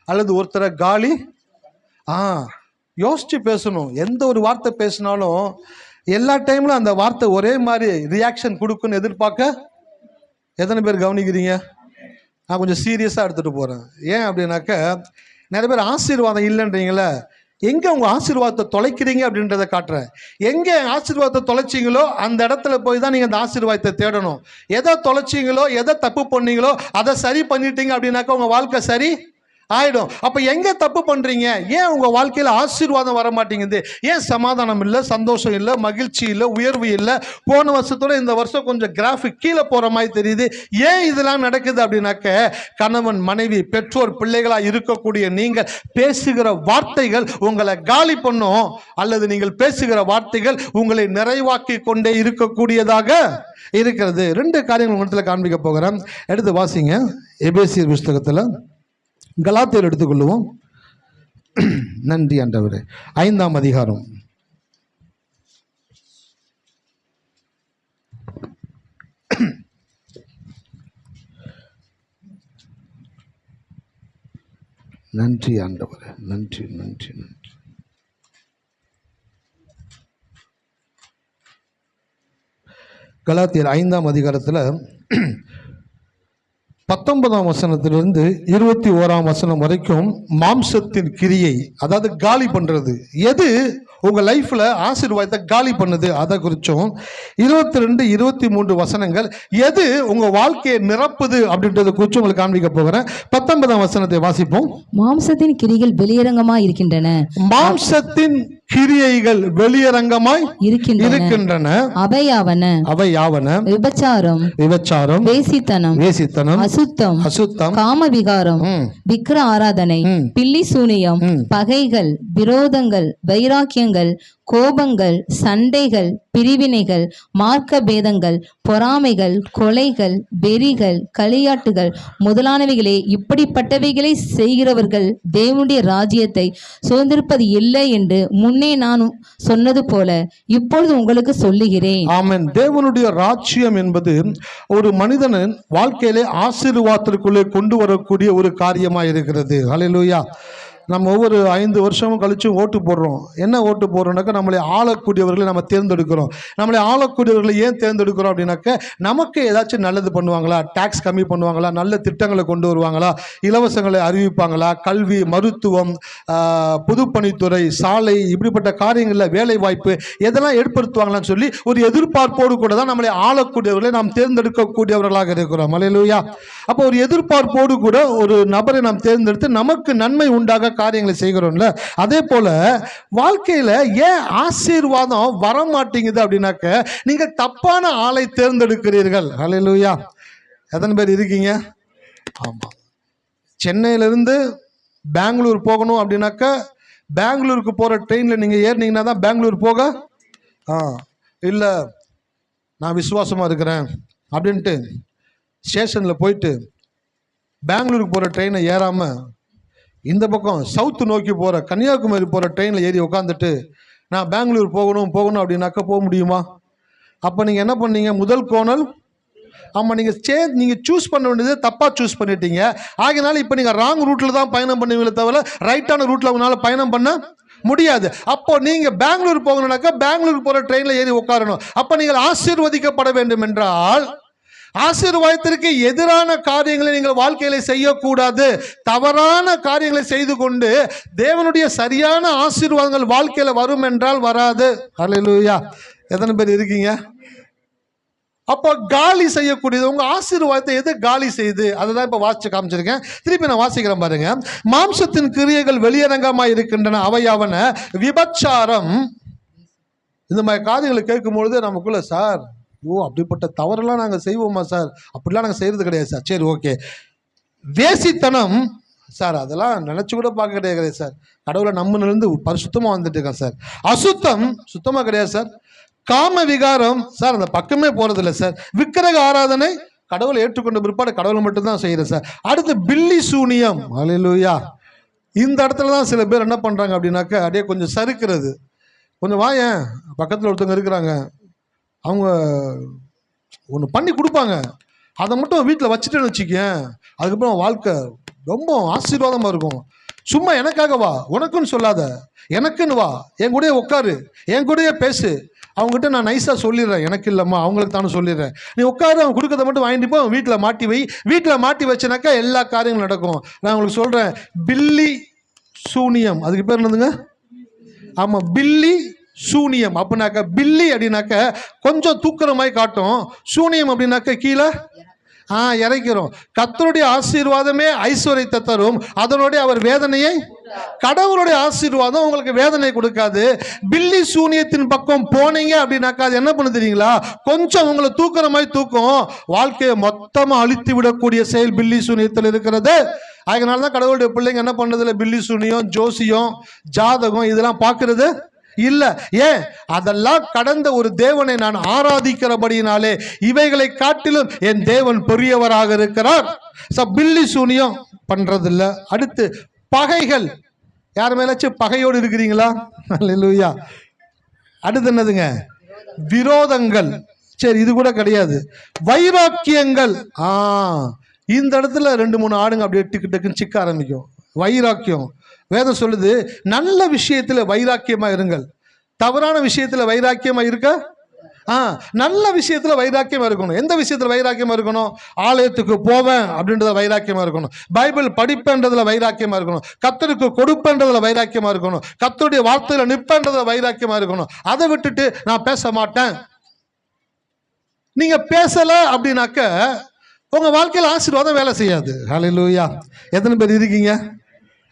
அல்லது ஒருத்தரை காலி. யோசிச்சு பேசணும். எந்த ஒரு வார்த்தை பேசினாலும் எல்லா டைம்ல அந்த வார்த்தை ஒரே மாதிரி ரியாக்ஷன் கொடுக்குன்னு எதிர்பார்க்க எத்தனை பேர் கவனிக்கிறீங்க? நான் கொஞ்சம் சீரியஸாக எடுத்துட்டு போறேன். ஏன் அப்படின்னாக்க நிறைய பேர் ஆசீர்வாதம் இல்லைன்றீங்களே, எங்க உங்க ஆசீர்வாதத்தை தொலைக்கிறீங்க அப்படின்றத காட்டுறேன். எங்க ஆசீர்வாதத்தை தொலைச்சிங்களோ அந்த இடத்துல போய் தான் நீங்க அந்த ஆசீர்வாதத்தை தேடணும். எதை தொலைச்சிங்களோ, எதை தப்பு பண்ணீங்களோ அதை சரி பண்ணிட்டீங்க அப்படின்னாக்கா உங்க வாழ்க்கை சரி ஆயிடும். அப்ப எங்க தப்பு பண்றீங்க? ஏன் உங்க வாழ்க்கையில ஆசீர்வாதம் வர மாட்டேங்குது? ஏன் சமாதானம் இல்லை, சந்தோஷம் இல்லை, மகிழ்ச்சி இல்லை, உயர்வு இல்லை? போன வருஷத்தோட இந்த வருஷம் கொஞ்சம் கிராஃபிக் கீழே போற மாதிரி தெரியுது. ஏன் இதெல்லாம் நடக்குது அப்படின்னாக்க கணவன் மனைவி பெற்றோர் பிள்ளைகளா இருக்கக்கூடிய நீங்கள் பேசுகிற வார்த்தைகள் உங்களை காலி பண்ணும், அல்லது நீங்கள் பேசுகிற வார்த்தைகள் உங்களை நிறைவாக்கி கொண்டே இருக்கக்கூடியதாக இருக்கிறது. 2 காரியங்கள் உங்களிடத்தில் காண்பிக்க போகிறேன். எடுத்து வாசிங்க. எபேசியர் புஸ்தகத்தில் கலாத்தியர் எடுத்துக்கொள்ளுவோம். நன்றி ஆண்டவரே. 5ஆம் அதிகாரம். நன்றி ஆண்டவரே, நன்றி நன்றி நன்றி. கலாத்தியர் 5ஆம் அதிகாரத்தில் 19ஆம் வசனத்திலிருந்து 21ஆம் வசனம் வரைக்கும் மாம்சத்தின் கிரியை, அதாவது காலி பண்றது, எது உங்க லைஃப்ல ஆசீர்வாதத்தை காலி பண்ணுது அதை குறிச்சும், 22, 23 வசனங்கள் எது உங்க வாழ்க்கையை நிரப்புது அப்படின்றத குறித்து உங்களுக்கு காண்பிக்க போகிறேன். 19ஆம் வசனத்தை வாசிப்போம். மாம்சத்தின் கிரிகள் வெளியரங்கமாய் இருக்கின்றன. மாம்சத்தின் கிரியைகள் வெளியரங்கமாய் இருக்கின்றன. அவையாவன விபச்சாரம், வேசித்தனம், அசுத்தம், காம விகாரம், விக்கிர ஆராதனை, பில்லி சூனியம், பகைகள், விரோதங்கள், வைராக்கியங்கள், கோபங்கள், சண்டைகள், பிரிவினைகள், மார்க்க பேதங்கள், பொறாமைகள், கொலைகள், வெறிகள், களியாட்டுகள் முதலானவைகளே, இப்படிப்பட்டவைகளை செய்கிறவர்கள் தேவனுடைய ராஜ்யத்தை சுதந்திரிப்பது இல்லை என்று முன்னே நான் சொன்னது போல இப்பொழுது உங்களுக்கு சொல்லுகிறேன். ஆமென். தேவனுடைய ராஜ்யம் என்பது ஒரு மனிதனின் வாழ்க்கையிலே ஆசீர்வாதத்திற்குள்ளே கொண்டு வரக்கூடிய ஒரு காரியமாக இருக்கிறது. ஹல்லேலூயா. நம்ம ஒவ்வொரு 5 வருஷமும் கழிச்சும் ஓட்டு போடுறோம். என்ன ஓட்டு போடுறோம்னாக்கா நம்மளை ஆளக்கூடியவர்களை நம்ம தேர்ந்தெடுக்கிறோம். நம்மளை ஆளக்கூடியவர்களை ஏன் தேர்ந்தெடுக்கிறோம் அப்படின்னாக்க நமக்கு ஏதாச்சும் நல்லது பண்ணுவாங்களா, டாக்ஸ் கம்மி பண்ணுவாங்களா, நல்ல திட்டங்களை கொண்டு வருவாங்களா, இலவசங்களை அறிவிப்பாங்களா, கல்வி, மருத்துவம், பொதுப்பணித்துறை, சாலை, இப்படிப்பட்ட காரியங்களில் வேலை வாய்ப்பு எதெல்லாம் ஏற்படுத்துவாங்களான்னு சொல்லி ஒரு எதிர்பார்ப்போடு கூட தான் நம்மளை ஆளக்கூடியவர்களை நாம் தேர்ந்தெடுக்கக்கூடியவர்களாக இருக்கிறோம். அல்லேலூயா. அப்போ ஒரு எதிர்பார்ப்போடு கூட ஒரு நபரை நாம் தேர்ந்தெடுத்து நமக்கு நன்மை உண்டாக காரியங்களை செய்கிறோம்ல, அதே போல வாழ்க்கையில ஏன் ஆசீர்வாதம் வரமாட்டேங்குது அப்படின்னாக்க, நீங்க தப்பான ஆளை தேர்ந்தெடுக்கிறீர்கள். ஹல்லேலூயா. எத்தனை பேர் இருக்கீங்க? ஆமா. சென்னையிலிருந்து பெங்களூர் போகணும் அப்படின்னாக்க, பெங்களூருக்கு போற ட்ரெயின்ல நீங்க ஏறினீங்கன்னா தான் பெங்களூர் போக இல்லை நான் விசுவாசமா இருக்கிறேன் அப்படின்ட்டு ஸ்டேஷனில் போயிட்டு பெங்களூருக்கு போகிற ட்ரெயினை ஏறாமல் இந்த பக்கம் சவுத்து நோக்கி போகிற கன்னியாகுமரி போகிற ட்ரெயினில் ஏறி உட்காந்துட்டு நான் பெங்களூர் போகணும் அப்படின்னாக்கா போக முடியுமா? அப்போ நீங்கள் என்ன பண்ணீங்க? முதல் கோணல். ஆமாம், நீங்கள் சூஸ் பண்ண வேண்டியது தப்பாக சூஸ் பண்ணிட்டீங்க. ஆகினால இப்போ நீங்கள் ராங் ரூட்டில் தான் பயணம் பண்ணுவீங்களே தவிர ரைட்டான ரூட்டில் உங்களால் பயணம் பண்ண முடியாது. அப்போ நீங்கள் பெங்களூர் போகணும்னாக்கா பெங்களூருக்கு போகிற ட்ரெயினில் ஏறி உட்காரணும். அப்போ நீங்கள் ஆசீர்வதிக்கப்பட வேண்டும் என்றால் ஆசீர்வாதத்திற்கு எதிரான காரியங்களை நீங்கள் வாழ்க்கையில செய்யக்கூடாது. தவறான காரியங்களை செய்து கொண்டு தேவனுடைய சரியான ஆசீர்வாதங்கள் வாழ்க்கையில வரும் என்றால் வராது. ஹல்லேலூயா. எத்தனை பேர் இருக்கீங்க? அப்போ காலி செய்யக்கூடியது உங்க ஆசீர்வாதத்தை எது காலி செய்யுது? அதை தான் இப்போ வாசிச்சு காமிச்சிருக்கேன். திருப்பி நான் வாசிக்கிறேன் பாருங்க. மாம்சத்தின் கிரியைகள் வெளியரங்கமாக இருக்கின்றன, அவையாவன விபச்சாரம். இந்த மாதிரி காரியங்களை கேட்கும் பொழுது நமக்குள்ள, சார் அப்படிப்பட்ட தவறெல்லாம் நாங்கள் செய்வோமா சார்? அப்படிலாம் நாங்கள் செய்யறது கிடையாது சார். சரி, ஓகே. வேசித்தனம் சார், அதெல்லாம் நினைச்சு கூட பார்க்க கிடையாது சார். கடவுளை நம்மனிலிருந்து பரிசுத்தமாக வந்துட்டு இருக்கேன் சார். அசுத்தம் சுத்தமாக கிடையாது சார். காம விகாரம் சார், அந்த பக்கமே போறதில்லை சார். விக்கிரக ஆராதனை கடவுளை ஏற்றுக்கொண்ட பிற்பாடு கடவுளை மட்டும்தான் செய்யறேன் சார். அடுத்து பில்லி சூனியம். ஹல்லேலூயா. இந்த இடத்துல தான் சில பேர் என்ன பண்றாங்க அப்படின்னாக்க, அப்படியே கொஞ்சம் சறுக்கிறது. கொஞ்சம் வாயேன், பக்கத்தில் ஒருத்தவங்க இருக்கிறாங்க, அவங்க ஒன்று பண்ணி கொடுப்பாங்க, அதை மட்டும் வீட்டில் வச்சுட்டேன்னு வச்சுக்கேன், அதுக்கப்புறம் வாழ்க்கை ரொம்ப ஆசீர்வாதமாக இருக்கும். சும்மா எனக்காக வா, உனக்குன்னு சொல்லாத, எனக்குன்னு வா, என் கூடயே உட்காரு, என் கூடயே பேசு. அவங்ககிட்ட நான் நைஸாக சொல்லிடுறேன், எனக்கு இல்லைம்மா அவங்களுக்கு தானே சொல்லிடுறேன், நீ உட்காரு, அவங்க கொடுக்கறத மட்டும் வாங்கிட்டு போ, வீட்டில் மாட்டி வை. வீட்டில் மாட்டி வச்சுனாக்கா எல்லா காரியங்களும் நடக்கும். நான் உங்களுக்கு சொல்கிறேன், பில்லி சூனியம், அதுக்கு பேர் என்னதுங்க? ஆமாம், பில்லி சூனியம். அப்படின்னாக்க பில்லி அப்படின்னாக்க கொஞ்சம் தூக்குற மாதிரி காட்டும், சூனியம் அப்படின்னாக்க கீழே இறைக்கிறோம். கர்த்தருடைய ஆசீர்வாதமே ஐஸ்வர்யத்தை தரும், அதனுடைய அவர் வேதனையை, கடவுளுடைய ஆசீர்வாதம் உங்களுக்கு வேதனை கொடுக்காது. பில்லி சூனியத்தின் பக்கம் போனீங்க அப்படின்னாக்கா அது என்ன பண்ணு தெரியுங்களா? கொஞ்சம் உங்களை தூக்குற மாதிரி தூக்கும், வாழ்க்கையை மொத்தமா அழித்து விடக்கூடிய செயல் பில்லி சூனியத்தில் இருக்கிறது. அதனால தான் கடவுளுடைய பிள்ளைங்க என்ன பண்றதுல பில்லி சூனியம், ஜோசியம், ஜாதகம் இதெல்லாம் பார்க்கறது இல்ல. ஏன்? அதெல்லாம் கடந்த ஒரு தேவனை நான் ஆராதிக்கிறபடியினாலே இவைகளை காட்டிலும் என் தேவன் பெரியவராக இருக்கிறார். பில்லி சூனியம் பண்றதில்ல. அடுத்து பகைகள். யார் மேலாச்சும் பகையோடு இருக்கிறீங்களா? அல்லேலூயா. அடுத்து என்னதுங்க? விரோதங்கள். சரி, இது கூட கிடையாது. வைராக்கியங்கள். இந்த இடத்துல 2-3 ஆடுங்க அப்படியே டிக்கு டக்குன்னு சிக்க ஆரம்பிக்கும். வைராக்கியம். வேதம் சொல்லுது, நல்ல விஷயத்துல வைராக்கியமா இருங்கள், தவறான விஷயத்துல வைராக்கியமா இருக்க. நல்ல விஷயத்துல வைராக்கியமா இருக்கணும். எந்த விஷயத்துல வைராக்கியமா இருக்கணும்? ஆலயத்துக்கு போவேன் அப்படின்றத வைராக்கியமா இருக்கணும், பைபிள் படிப்பேன்றதுல வைராக்கியமா இருக்கணும், கர்த்தருக்கு கொடுப்பேன்றதுல வைராக்கியமா இருக்கணும், கர்த்தருடைய வார்த்தையில நிற்பேன்றதுல வைராக்கியமா இருக்கணும். அதை விட்டுட்டு நான் பேச மாட்டேன், நீங்க பேசல அப்படின்னாக்க உங்க வாழ்க்கையில் ஆசீர்வாதம் வேலை செய்யாது. ஹல்லேலூயா. எத்தனை பேர் இருக்கீங்க?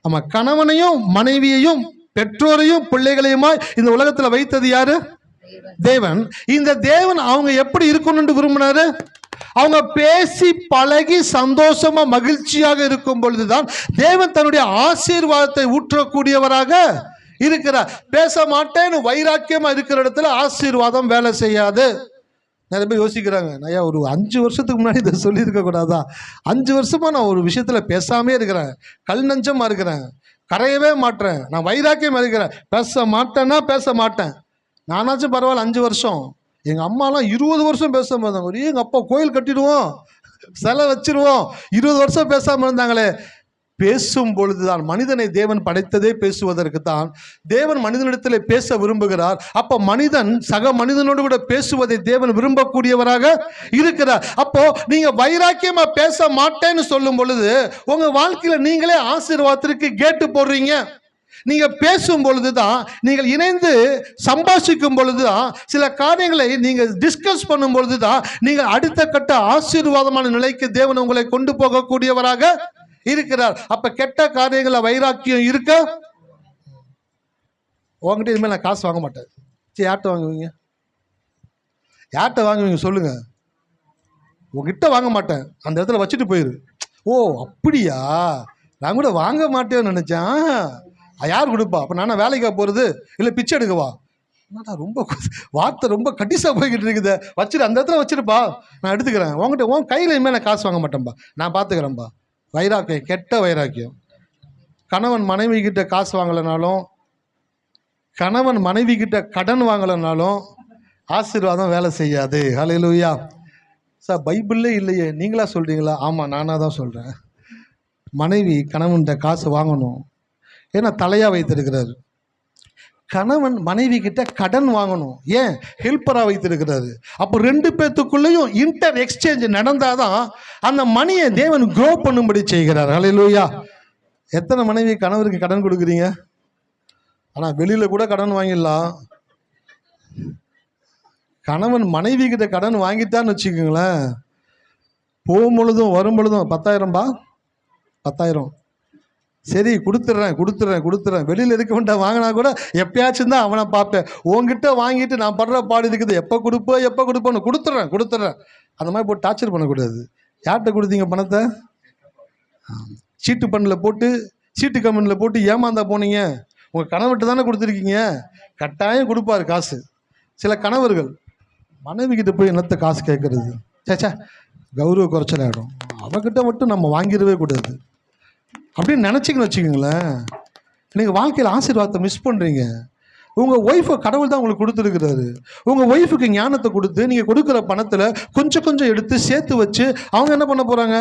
ஆமா, கணவனையும் மனைவியையும் பெற்றோரையும் பிள்ளைகளையுமா இந்த உலகத்துல வைத்தது யாரு? தேவன். இந்த தேவன் அவங்க எப்படி இருக்கணும்னு விரும்பினாரு? அவங்க பேசி பழகி சந்தோஷமா மகிழ்ச்சியாக இருக்கும் பொழுதுதான் தேவன் தன்னுடைய ஆசீர்வாதத்தை ஊற்றக்கூடியவராக இருக்கிறார். பேச மாட்டேன்னு வைராக்கியமா இருக்கிற இடத்துல ஆசீர்வாதம் வேலை செய்யாது. நிறைய பேர் யோசிக்கிறாங்க, நான் ஒரு 5 வருஷத்துக்கு முன்னாடி இதை சொல்லியிருக்க கூடாதா? 5 வருஷமா நான் ஒரு விஷயத்துல பேசாமே இருக்கிறேன், கல் நஞ்சமா இருக்கிறேன், கரையவே மாட்டேன், நான் வைராக்கியமா இருக்கிறேன், பேச மாட்டேன்னா பேச மாட்டேன். நானாச்சும் பரவாயில்ல, 5 வருஷம். எங்க அம்மாலாம் 20 வருஷம் பேசாம இருந்தாங்க. எங்க அப்பா கோயில் கட்டிடுவோம், சிலை வச்சிருவோம், 20 வருஷம் பேசாம இருந்தாங்களே. பேசும் பொழுதுதான் மனிதனை தேவன் படைத்ததே பேசுவதற்கு தான். தேவன் மனிதனிடத்தில் பேச விரும்புகிறார். அப்ப மனிதன் சக மனிதனோடு கூட பேசுவதை தேவன் விரும்பக்கூடியவராக இருக்கிறார். அப்போ நீங்க வைராக்கியமா பேச மாட்டேன்னு சொல்லும் பொழுது உங்க வாழ்க்கையில நீங்களே ஆசீர்வாதத்திற்கு கேட்டு போடுறீங்க. நீங்க பேசும் பொழுதுதான், நீங்கள் இணைந்து சம்பாஷிக்கும் பொழுதுதான், சில காரியங்களை நீங்க டிஸ்கஸ் பண்ணும் பொழுதுதான் நீங்கள் அடுத்த கட்ட ஆசீர்வாதமான நிலைக்கு தேவன் உங்களை கொண்டு போகக்கூடியவராக இருக்கிறார். அப்ப கெட்ட காரியங்கள வைராக்கியம் இருக்க, உங்ககிட்ட இனிமேல் நான் காசு வாங்க மாட்டேன். சரி, யார்கிட்ட வாங்குவீங்க? யார்கிட்ட வாங்குவீங்க சொல்லுங்க? உங்ககிட்ட வாங்க மாட்டேன், அந்த இடத்துல வச்சுட்டு போயிரு. ஓ அப்படியா, நான் கூட வாங்க மாட்டேன்னு நினைச்சேன். யார் கொடுப்பா? அப்ப நானா வேலைக்கா போறது, இல்லை பிச்சை எடுக்கவா? ரொம்ப வார்த்தை ரொம்ப கட்டிசா போய்கிட்டு இருக்குது. வச்சிரு, அந்த இடத்துல வச்சிருப்பா, நான் எடுத்துக்கிறேன். உங்ககிட்ட உன் கையில இனிமேல் நான் காசு வாங்க மாட்டேன்பா, நான் பார்த்துக்கிறேன்பா. வைராக்கியம், கெட்ட வைராக்கியம். கணவன் மனைவி கிட்ட காசு வாங்கலைனாலும், கணவன் மனைவி கிட்ட கடன் வாங்கலைனாலும் ஆசீர்வாதம் வேலை செய்யாது. ஹல்லேலூயா. சார் பைபிள்லே இல்லையே, நீங்களா சொல்றீங்களா? ஆமாம், நானாக தான் சொல்கிறேன். மனைவி கணவன்கிட்ட காசு வாங்கணும், ஏன்னா தலையாக வைத்திருக்கிறாரு. கணவன் மனைவி கிட்ட கடன் வாங்கணும், ஏன்? ஹெல்ப்பராக வைத்திருக்கிறாரு. அப்போ ரெண்டு பேத்துக்குள்ளேயும் இன்டர் எக்ஸ்சேஞ்ச் நடந்தாதான் அந்த மணியை தேவன் க்ரோ பண்ணும்படி செய்கிறார். ஹல்லேலூயா. எத்தனை மனைவி கணவருக்கு கடன் கொடுக்குறீங்க? ஆனால் வெளியில் கூட கடன் வாங்கிடலாம். கணவன் மனைவி கிட்ட கடன் வாங்கிட்டான்னு வச்சுக்கோங்களேன், போகும் பொழுதும் வரும் பொழுதும் 10,000பா, 10,000 சரி கொடுத்துட்றேன். வெளியில் இருக்க வேண்டாம், வாங்கினா கூட எப்பயாச்சும் தான் அவனை பார்ப்பேன். உங்ககிட்ட வாங்கிட்டு நான் படுற பாடு இருக்குது, எப்போ கொடுப்போன்னு கொடுத்துட்றேன். அந்த மாதிரி போட்டு டார்ச்சர் பண்ணக்கூடாது. யார்கிட்ட கொடுத்தீங்க பணத்தை? சீட்டு பண்ணில் போட்டு, சீட்டு கம்பெனியில் போட்டு ஏமாந்தா போனீங்க. உங்கள் கணவர்கிட்ட தானே கொடுத்துருக்கீங்க, கட்டாயம் கொடுப்பாரு காசு. சில கணவர்கள் மனைவி கிட்ட போய் என்னத்த காசு கேட்கறது, சேச்சா கௌரவ குறைச்சல் ஆகிடும், அவகிட்ட மட்டும் நம்ம வாங்கிடவே கூடாது அப்படின்னு நினச்சிங்கன்னு வச்சுக்கோங்களேன். நீங்கள் வாழ்க்கையில் ஆசீர்வாதத்தை மிஸ் பண்ணுறீங்க. உங்கள் ஒய்ஃபை கடவுள் தான் உங்களுக்கு கொடுத்துருக்கிறாரு. உங்கள் ஒய்ஃபுக்கு ஞானத்தை கொடுத்து நீங்கள் கொடுக்குற பணத்தில் கொஞ்சம் எடுத்து சேர்த்து வச்சு அவங்க என்ன பண்ண போகிறாங்க?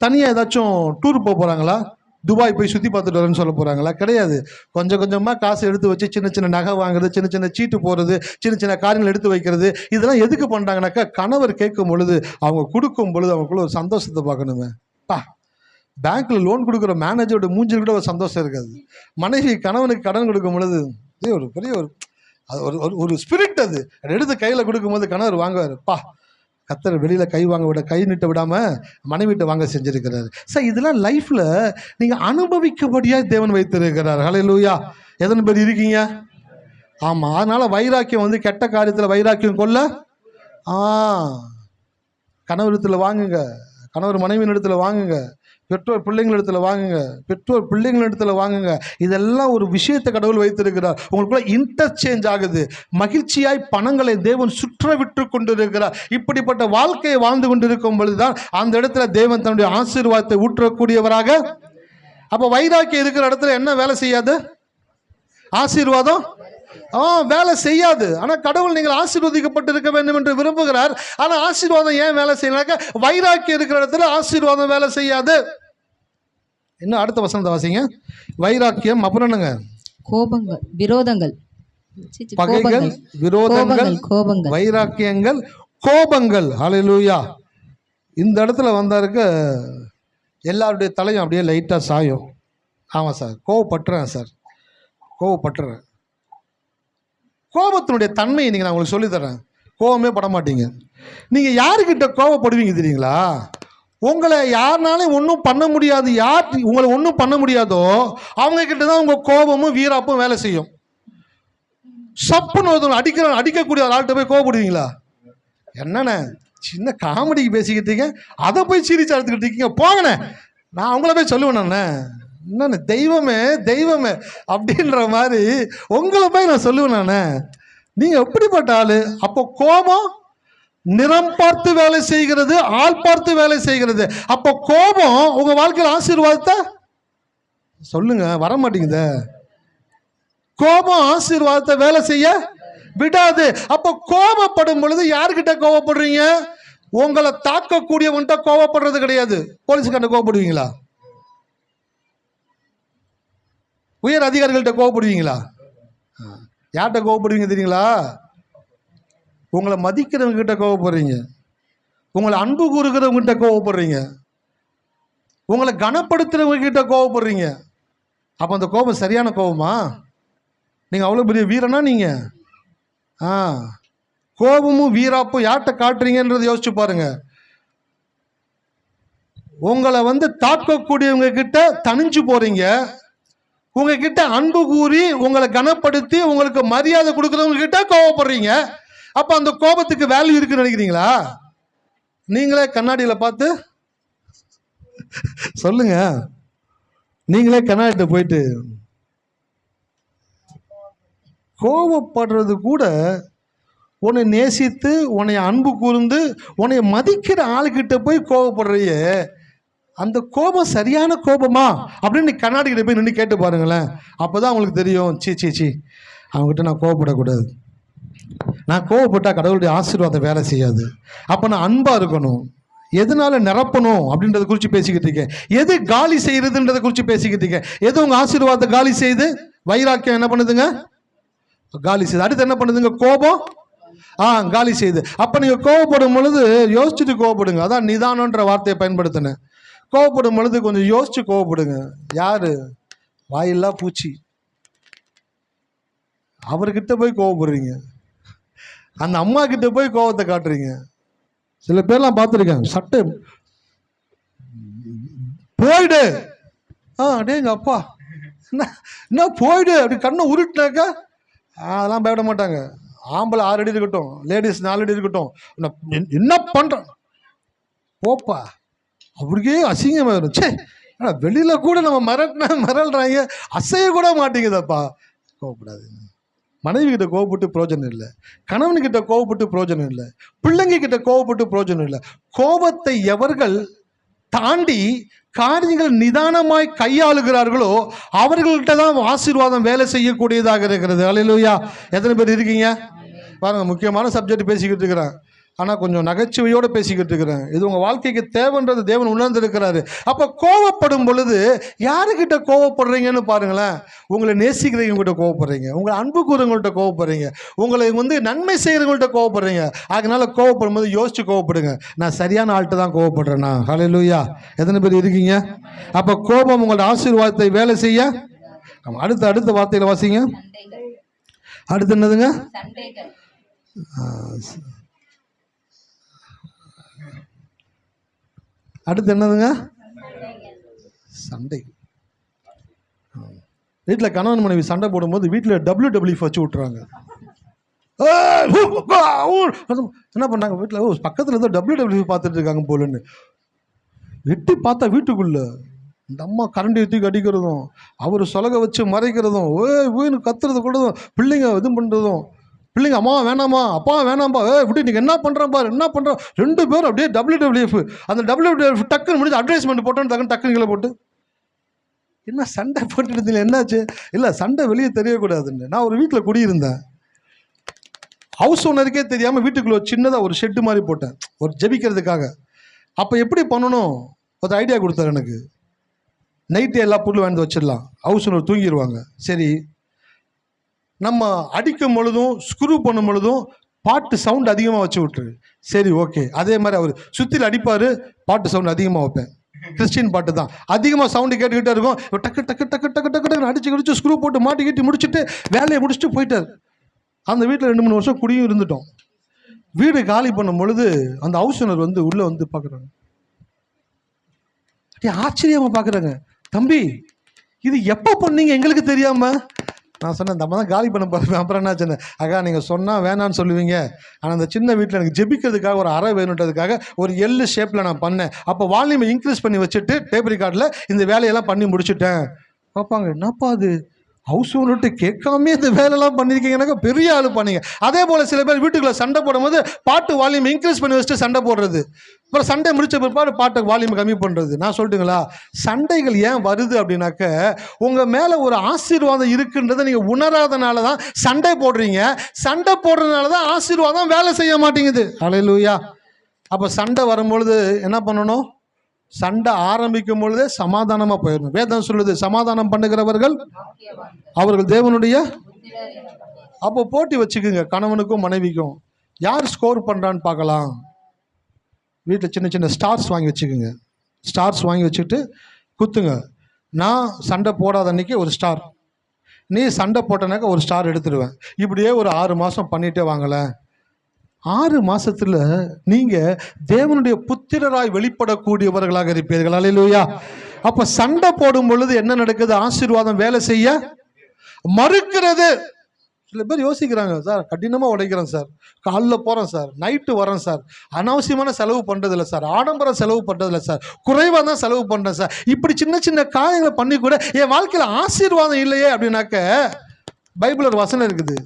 தனியாக ஏதாச்சும் டூர் போக போகிறாங்களா? துபாய் போய் சுற்றி பார்த்துட்டு வரேன்னு சொல்ல போகிறாங்களா? கிடையாது. கொஞ்சமாக காசு எடுத்து வச்சு சின்ன நகை வாங்குறது, சின்ன சீட்டு போடுறது, சின்ன காரியங்கள் எடுத்து வைக்கிறது, இதெல்லாம் எதுக்கு பண்ணுறாங்கனாக்கா, கணவர் கேட்கும் பொழுது, அவங்க கொடுக்கும் பொழுது அவங்களுக்குள்ள ஒரு சந்தோஷத்தை பார்க்கணுமே. பேங்க்கில் லோன் கொடுக்குற மேனேஜரோட மூஞ்சில் கூட ஒரு சந்தோஷம் இருக்காது. மனைவி கணவனுக்கு கடன் கொடுக்கும் பொழுது ஒரு பெரிய ஒரு ஸ்பிரிட், அது எடுத்து கையில் கொடுக்கும்போது கணவர் வாங்குவார். கத்தர் வெளியில் கை நீட்ட விடாமல் மனைவிட்ட வாங்க செஞ்சுருக்கிறார். சார் இதெல்லாம் லைஃப்பில் நீங்கள் அனுபவிக்கபடியாக தேவன் வைத்திருக்கிறார். ஹல்லேலூயா. எத்தனை பேர் இருக்கீங்க? ஆமாம். அதனால் வைராக்கியம் கெட்ட காரியத்தில் வைராக்கியம் கொள்ள, கணவரிடத்தில் வாங்குங்க, கணவர் மனைவியின் இடத்துல வாங்குங்க, பெற்றோர் பிள்ளைங்களிடத்தில் வாங்குங்க. இதெல்லாம் ஒரு விஷயத்தை கடவுள் வைத்திருக்கிறார். உங்களுக்குள்ள இன்டர்சேஞ்ச் ஆகுது. மகிழ்ச்சியாய் பணங்களை தேவன் சுற்ற விட்டு கொண்டிருக்கிறார். இப்படிப்பட்ட வாழ்க்கையை வாழ்ந்து கொண்டிருக்கும் பொழுதுதான் அந்த இடத்துல தேவன் தன்னுடைய ஆசீர்வாதத்தை ஊற்றக்கூடியவராக. அப்போ வைராக்கியம் இருக்கிற இடத்துல என்ன வேலை செய்யாது? ஆசீர்வாதம் வேலை செய்யாது. ஆனால் கடவுள் நீங்கள் ஆசீர்வதிக்கப்பட்டு இருக்க வேண்டும் என்று விரும்புகிறார். ஆனால் ஆசீர்வாதம் ஏன் வேலை செய்யலாக்க? வைராக்கியம் இருக்கிற இடத்துல ஆசீர்வாதம் வேலை செய்யாது. இன்னும் அடுத்த வசனத்தை வாசிங்க. வைராக்கியம், அப்புறம் என்னங்க? கோபங்கள், விரோதங்கள், பகைகள், விரோதங்கள், கோபங்கள், வைராக்கியங்கள், கோபங்கள். ஹல்லேலூயா. இந்த இடத்துல வந்தாருக்க எல்லாருடைய தலையும் அப்படியே லைட்டாக சாயும். ஆமாம் சார், கோவப்பட்டுறேன் சார், கோவப்பட்டுறேன். கோபத்தினுடைய தன்மையை நீங்கள் நான் உங்களுக்கு சொல்லித்தரேன். கோபமே பட மாட்டீங்க. நீங்கள் யாருக்கிட்ட கோபப்படுவீங்க தெரியுங்களா? உங்களை யாருனாலும் ஒன்றும் பண்ண முடியாது, யார் உங்களை ஒன்றும் பண்ண முடியாதோ அவங்க கிட்ட தான் உங்கள் கோபமும் வீராப்பும் வேலை செய்யும். சப்புன்னு ஒருத்தவங்க அடிக்கக்கூடிய ஒரு ஆள்கிட்ட போய் கோபப்படுவீங்களா? என்னண்ணே சின்ன காமெடிக்கு பேசிக்கிட்டீங்க, அதை போய் சீரியஸாக எடுத்துக்கிட்டு இருக்கீங்க, போங்கண்ணே. நான் அவங்கள போய் சொல்லுவேண்ணே, என்னண்ணே தெய்வமே அப்படின்ற மாதிரி உங்களை போய் நான் சொல்லுவேன். நானே நீங்கள் எப்படிப்பட்ட ஆள்? அப்போ கோபம் நிறம் பார்த்து வேலை செய்கிறது, ஆள் பார்த்து வேலை செய்கிறது. அப்போ கோபம் உங்கள் வாழ்க்கையில் ஆசீர்வாதத்தை சொல்லுங்க, வர மாட்டேங்குது. கோபம் ஆசீர்வாதத்தை வேலை செய்ய விடாது. அப்போ கோபப்படும் பொழுது யாருக்கிட்ட கோபப்படுறீங்க? உங்களை தாக்கக்கூடியவன்கிட்ட கோபப்படுறது கிடையாது. போலீஸ்கார்ட்ட கோபப்படுவீங்களா? உயர் அதிகாரிகள்கிட்ட கோவப்படுவீங்களா? யார்கிட்ட கோவப்படுவீங்க தெரியுங்களா? உங்களை மதிக்கிறவங்க கிட்ட கோவப்படுறீங்க, உங்களை அன்பு கூறுகிறவங்க கிட்ட கோவப்படுறீங்க, உங்களை கனப்படுத்துறவங்க கிட்ட கோவப்படுறீங்க. அப்போ அந்த கோபம் சரியான கோபமா? நீங்கள் அவ்வளோ பெரிய வீரனா? நீங்கள் கோபமும் வீராப்பும் யார்கிட்ட காட்டுறீங்கன்றதை யோசிச்சு பாருங்க. உங்களை தாக்கக்கூடியவங்க கிட்ட தனிஞ்சு போறீங்க. உங்ககிட்ட அன்பு கூறி உங்களை கனப்படுத்தி உங்களுக்கு மரியாதை கொடுக்குறவங்க கிட்ட கோவப்படுறீங்க. அப்ப அந்த கோபத்துக்கு வேல்யூ இருக்குன்னு நினைக்கிறீங்களா? நீங்களே கண்ணாடியில பார்த்து சொல்லுங்க. நீங்களே கண்ணாடிட்ட போயிட்டு கோபப்படுறது கூட உன்னை நேசித்து உன்னை அன்பு கூர்ந்து உன்னை மதிக்கிற ஆளுக்கிட்ட போய் கோபப்படுறையே, அந்த கோபம் சரியான கோபமா அப்படின்னு கண்ணாடி கிட்ட போய் நின்று கேட்டு பாருங்களேன். அப்போதான் உங்களுக்கு தெரியும், சீ அவங்ககிட்ட நான் கோவப்படக்கூடாது. நான் கோவப்பட்டால் கடவுளுடைய ஆசீர்வாதம் வேலை செய்யாது. அப்போ நான் அன்பாக இருக்கணும். எதனால நிரப்பணும் அப்படின்றத குறித்து பேசிக்கிட்டு இருக்கேன். எது காலி செய்யறதுன்றதை குறித்து பேசிக்கிட்டு இருக்கேன். எது உங்கள் ஆசீர்வாதத்தை காலி செய்யுது? வைராக்கியம் என்ன பண்ணுதுங்க? காலி செய்யுது. அடுத்து என்ன பண்ணுதுங்க? கோபம் காலி செய்யுது. அப்போ நீங்கள் கோவப்படும் பொழுது யோசிச்சுட்டு கோவப்படுங்க. அதான் நிதானன்ற வார்த்தையை பயன்படுத்தினேன். கோவப்படும் பொழுது கொஞ்சம் யோசிச்சு கோவப்படுங்க. யாரு? வாயில்லா பூச்சி. அவர்கிட்ட போய் கோவப்படுறீங்க. அந்த அம்மா கிட்ட போய் கோவத்தை காட்டுறீங்க. சில பேர்லாம் பார்த்துருக்கேன், சட்டை போயிடு அடேங்க அப்பா என்ன போயிடு அப்படி கண்ணை உருட்டினாக்கா அதெல்லாம் பயப்பட மாட்டாங்க. ஆம்பளை 6 அடி இருக்கட்டும், லேடிஸ் 4 அடி இருக்கட்டும், என்ன பண்ற போப்பா அப்படியே அசிங்கமாயிரும். சே வெளியில கூட நம்ம மிரள்றாங்க, அசைய கூட மாட்டேங்குதப்பா. கோவப்படாது. மனைவி கிட்ட கோவப்பட்டு பிரயோஜனம் இல்லை, கணவன்கிட்ட கோவப்பட்டு பிரயோஜனம் இல்லை, பிள்ளைங்க கிட்ட கோவப்பட்டு பிரயோஜனம் இல்லை. கோபத்தை எவர்கள் தாண்டி காரியங்கள் நிதானமாய் கையாளுகிறார்களோ அவர்கள்ட்ட தான் ஆசீர்வாதம் வேலை செய்யக்கூடியதாக இருக்கிறது. அல்லேலூயா. எத்தனை பேர் இருக்கீங்க பாருங்க. முக்கியமான சப்ஜெக்ட் பேசிக்கிட்டு இருக்கிறேன், ஆனால் கொஞ்சம் நகைச்சுவையோடு பேசிக்கிட்டு இருக்கிறேன். இது உங்கள் வாழ்க்கைக்கு தேவைன்றது தேவன் உணர்ந்திருக்கிறாரு. அப்போ கோவப்படும் பொழுது யாருக்கிட்ட கோவப்படுறீங்கன்னு பாருங்களேன். உங்களை நேசிக்கிறவங்ககிட்ட கோவப்படுறீங்க, உங்களை அன்பு கூறவங்கள்ட்ட கோவப்படுறீங்க, உங்களை நன்மை செய்கிறவங்கள்ட்ட கோவப்படுறீங்க. அதனால கோவப்படும் போது யோசிச்சு கோவப்படுங்க. நான் சரியான ஆள்கிட்ட தான் கோவப்படுறேன்னா? ஹல்லேலூயா. எத்தனை பேர் இருக்கீங்க? அப்போ கோபம் உங்களோட ஆசீர்வாதத்தை வேலை செய்ய. அடுத்த வார்த்தையில வாசிங்க. அடுத்து என்னதுங்க? அடுத்து என்னதுங்க? சண்டை. வீட்டில் கணவன் மனைவி சண்டை போடும்போது வீட்டில் WWF வச்சு விட்டுறாங்க. என்ன பண்ணாங்க வீட்டில்? பக்கத்தில் ஏதோ WWF பார்த்துட்டு இருக்காங்க போலன்னு வெட்டி பார்த்தா வீட்டுக்குள்ள இந்த அம்மா கரண்டி தூக்கி அடிக்கிறதும், அவர் சொலகை வச்சு மறைக்கிறதும், ஓய்னு கத்துறது கூடதும், பிள்ளைங்க இது பண்ணுறதும், பிள்ளைங்க அம்மா வேணாமா அப்பா வேணாம்பா விட்டு நீங்கள் என்ன பண்ணுறேன் பாரு என்ன பண்ணுறோம். 2 பேரும் அப்படியே WWF. அந்த WWF டக்குன்னு முடிஞ்சு அட்வர்டைஸ்மெண்ட் போட்டோன்னு டக்குங்களை போட்டு என்ன சண்டை போட்டு இருந்தீங்க என்னாச்சு? இல்லை சண்டை வெளியே தெரியக்கூடாதுன்னு. நான் ஒரு வீட்டில் குடியிருந்தேன். ஹவுஸ் ஓனருக்கே தெரியாமல் வீட்டுக்குள்ள சின்னதாக ஒரு ஷெட்டு மாதிரி போட்டேன் ஒரு ஜெபிக்கிறதுக்காக. அப்போ எப்படி பண்ணணும் ஒரு ஐடியா கொடுத்தாரு எனக்கு. நைட்டு எல்லா பொருளும் வாங்கி வச்சிடலாம், ஹவுஸ் ஓனர் தூங்கிடுவாங்க. சரி, நம்ம அடிக்கும் பொழுதும் ஸ்க்ரூ பண்ணும் பொழுதும் பாட்டு சவுண்ட் அதிகமாக வச்சு விட்டுரு. சரி ஓகே. அதே மாதிரி அவர் சுற்றில் அடிப்பார், பாட்டு சவுண்ட் அதிகமாக வைப்பேன். கிறிஸ்டின் பாட்டு தான் அதிகமாக சவுண்டு கேட்டுக்கிட்டே இருக்கும். டக்கு டக்கு டக்கு டக்கு டக்கு டக்குன்னு அடிச்சு ஸ்க்ரூ போட்டு மாட்டிக்கிட்டு முடிச்சுட்டு வேலையை முடிச்சுட்டு போயிட்டார். அந்த வீட்டில் 2-3 வருஷம் குடியும் இருந்துட்டோம். வீடு காலி பண்ணும் பொழுது அந்த ஹவுஸ் ஓனர் உள்ளே பார்க்குறாங்க. ஆச்சரியமாக பார்க்குறாங்க. தம்பி இது எப்போ பண்ணீங்க எங்களுக்கு தெரியாமல்? நான் சொன்னேன், நம்ம தான் காலி பண்ண போகிறேன். அப்புறம் என்ன சொன்னேன், அக்கா நீங்கள் சொன்னால் வேணான்னு சொல்லுவீங்க, ஆனால் அந்த சின்ன வீட்டில் எனக்கு ஜெபிக்கிறதுக்காக ஒரு அறை வேணுன்றதுக்காக ஒரு எள்ளு ஷேப்பில் நான் பண்ணேன். அப்போ வால்யூமை இன்க்ரீஸ் பண்ணி வச்சுட்டு டேப் ரெக்கார்டில் இந்த வேலையெல்லாம் பண்ணி முடிச்சுட்டேன். பார்ப்பாங்க, என்னப்பா அது ஹவுஸ் ஓனர்கிட்ட கேட்காமே இந்த வேலையெல்லாம் பண்ணியிருக்கீங்கன்னாக்கா பெரிய ஆள் பண்ணீங்க. அதே போல் சில பேர் வீட்டுக்குள்ளே சண்டை போடும்போது பாட்டு வால்யூம் இன்க்ரீஸ் பண்ணி வச்சுட்டு சண்டை போடுறது, அப்புறம் சண்டை முடிச்ச பிற்பாடு பாட்டை வால்யூம் கம்மி பண்ணுறது. நான் சொல்லட்டுங்களா, சண்டைகள் ஏன் வருது அப்படின்னாக்க உங்கள் மேலே ஒரு ஆசீர்வாதம் இருக்குன்றதை நீங்கள் உணராதனால தான் சண்டை போடுறீங்க. சண்டை போடுறதுனால தான் ஆசீர்வாதம் வேலை செய்ய மாட்டேங்குது. அல்லேலூயா. அப்போ சண்டை வரும்பொழுது என்ன பண்ணணும்? சண்டை ஆரம்பிக்கும் பொழுதே சமாதானமாக போயிடணும். வேதம் சொல்லுது, சமாதானம் பண்ணுகிறவர்கள் அவர்கள் தேவனுடைய. அப்போ போட்டி வச்சுக்குங்க கணவனுக்கும் மனைவிக்கும். யார் ஸ்கோர் பண்ணுறான்னு பார்க்கலாம். வீட்டில் சின்ன சின்ன ஸ்டார்ஸ் வாங்கி வச்சுக்கோங்க. ஸ்டார்ஸ் வாங்கி வச்சுட்டு குத்துங்க. நான் சண்டை போடாத அன்றைக்கி ஒரு ஸ்டார், நீ சண்டை போட்டனாக்க ஒரு ஸ்டார் எடுத்துடுவேன். இப்படியே ஒரு 6 மாதம் பண்ணிகிட்டே வாங்கலை. 6 மாசத்துல நீங்க தேவனுடைய புத்திரராய் வெளிப்படக்கூடியவர்களாக இருப்பீர்கள். அல்லேலூயா. அப்ப சண்டை போடும் பொழுது என்ன நடக்குது? ஆசீர்வாதம் வேலை செய்ய மறுக்கிறது. சில பேர் யோசிக்கிறாங்க, சார் கடினமா உழைக்கிறேன் சார், காலைல போறேன் சார், நைட்டு வரேன் சார், அனாவசியமான செலவு பண்றது இல்லை சார், ஆடம்பர செலவு பண்றது இல்லை சார், குறைவா தான் செலவு பண்றேன் சார், இப்படி சின்ன சின்ன காரியங்களை பண்ணி கூட என் வாழ்க்கையில ஆசீர்வாதம் இல்லையே அப்படின்னாக்க, பைபிள் ஒரு வசனம் இருக்குது,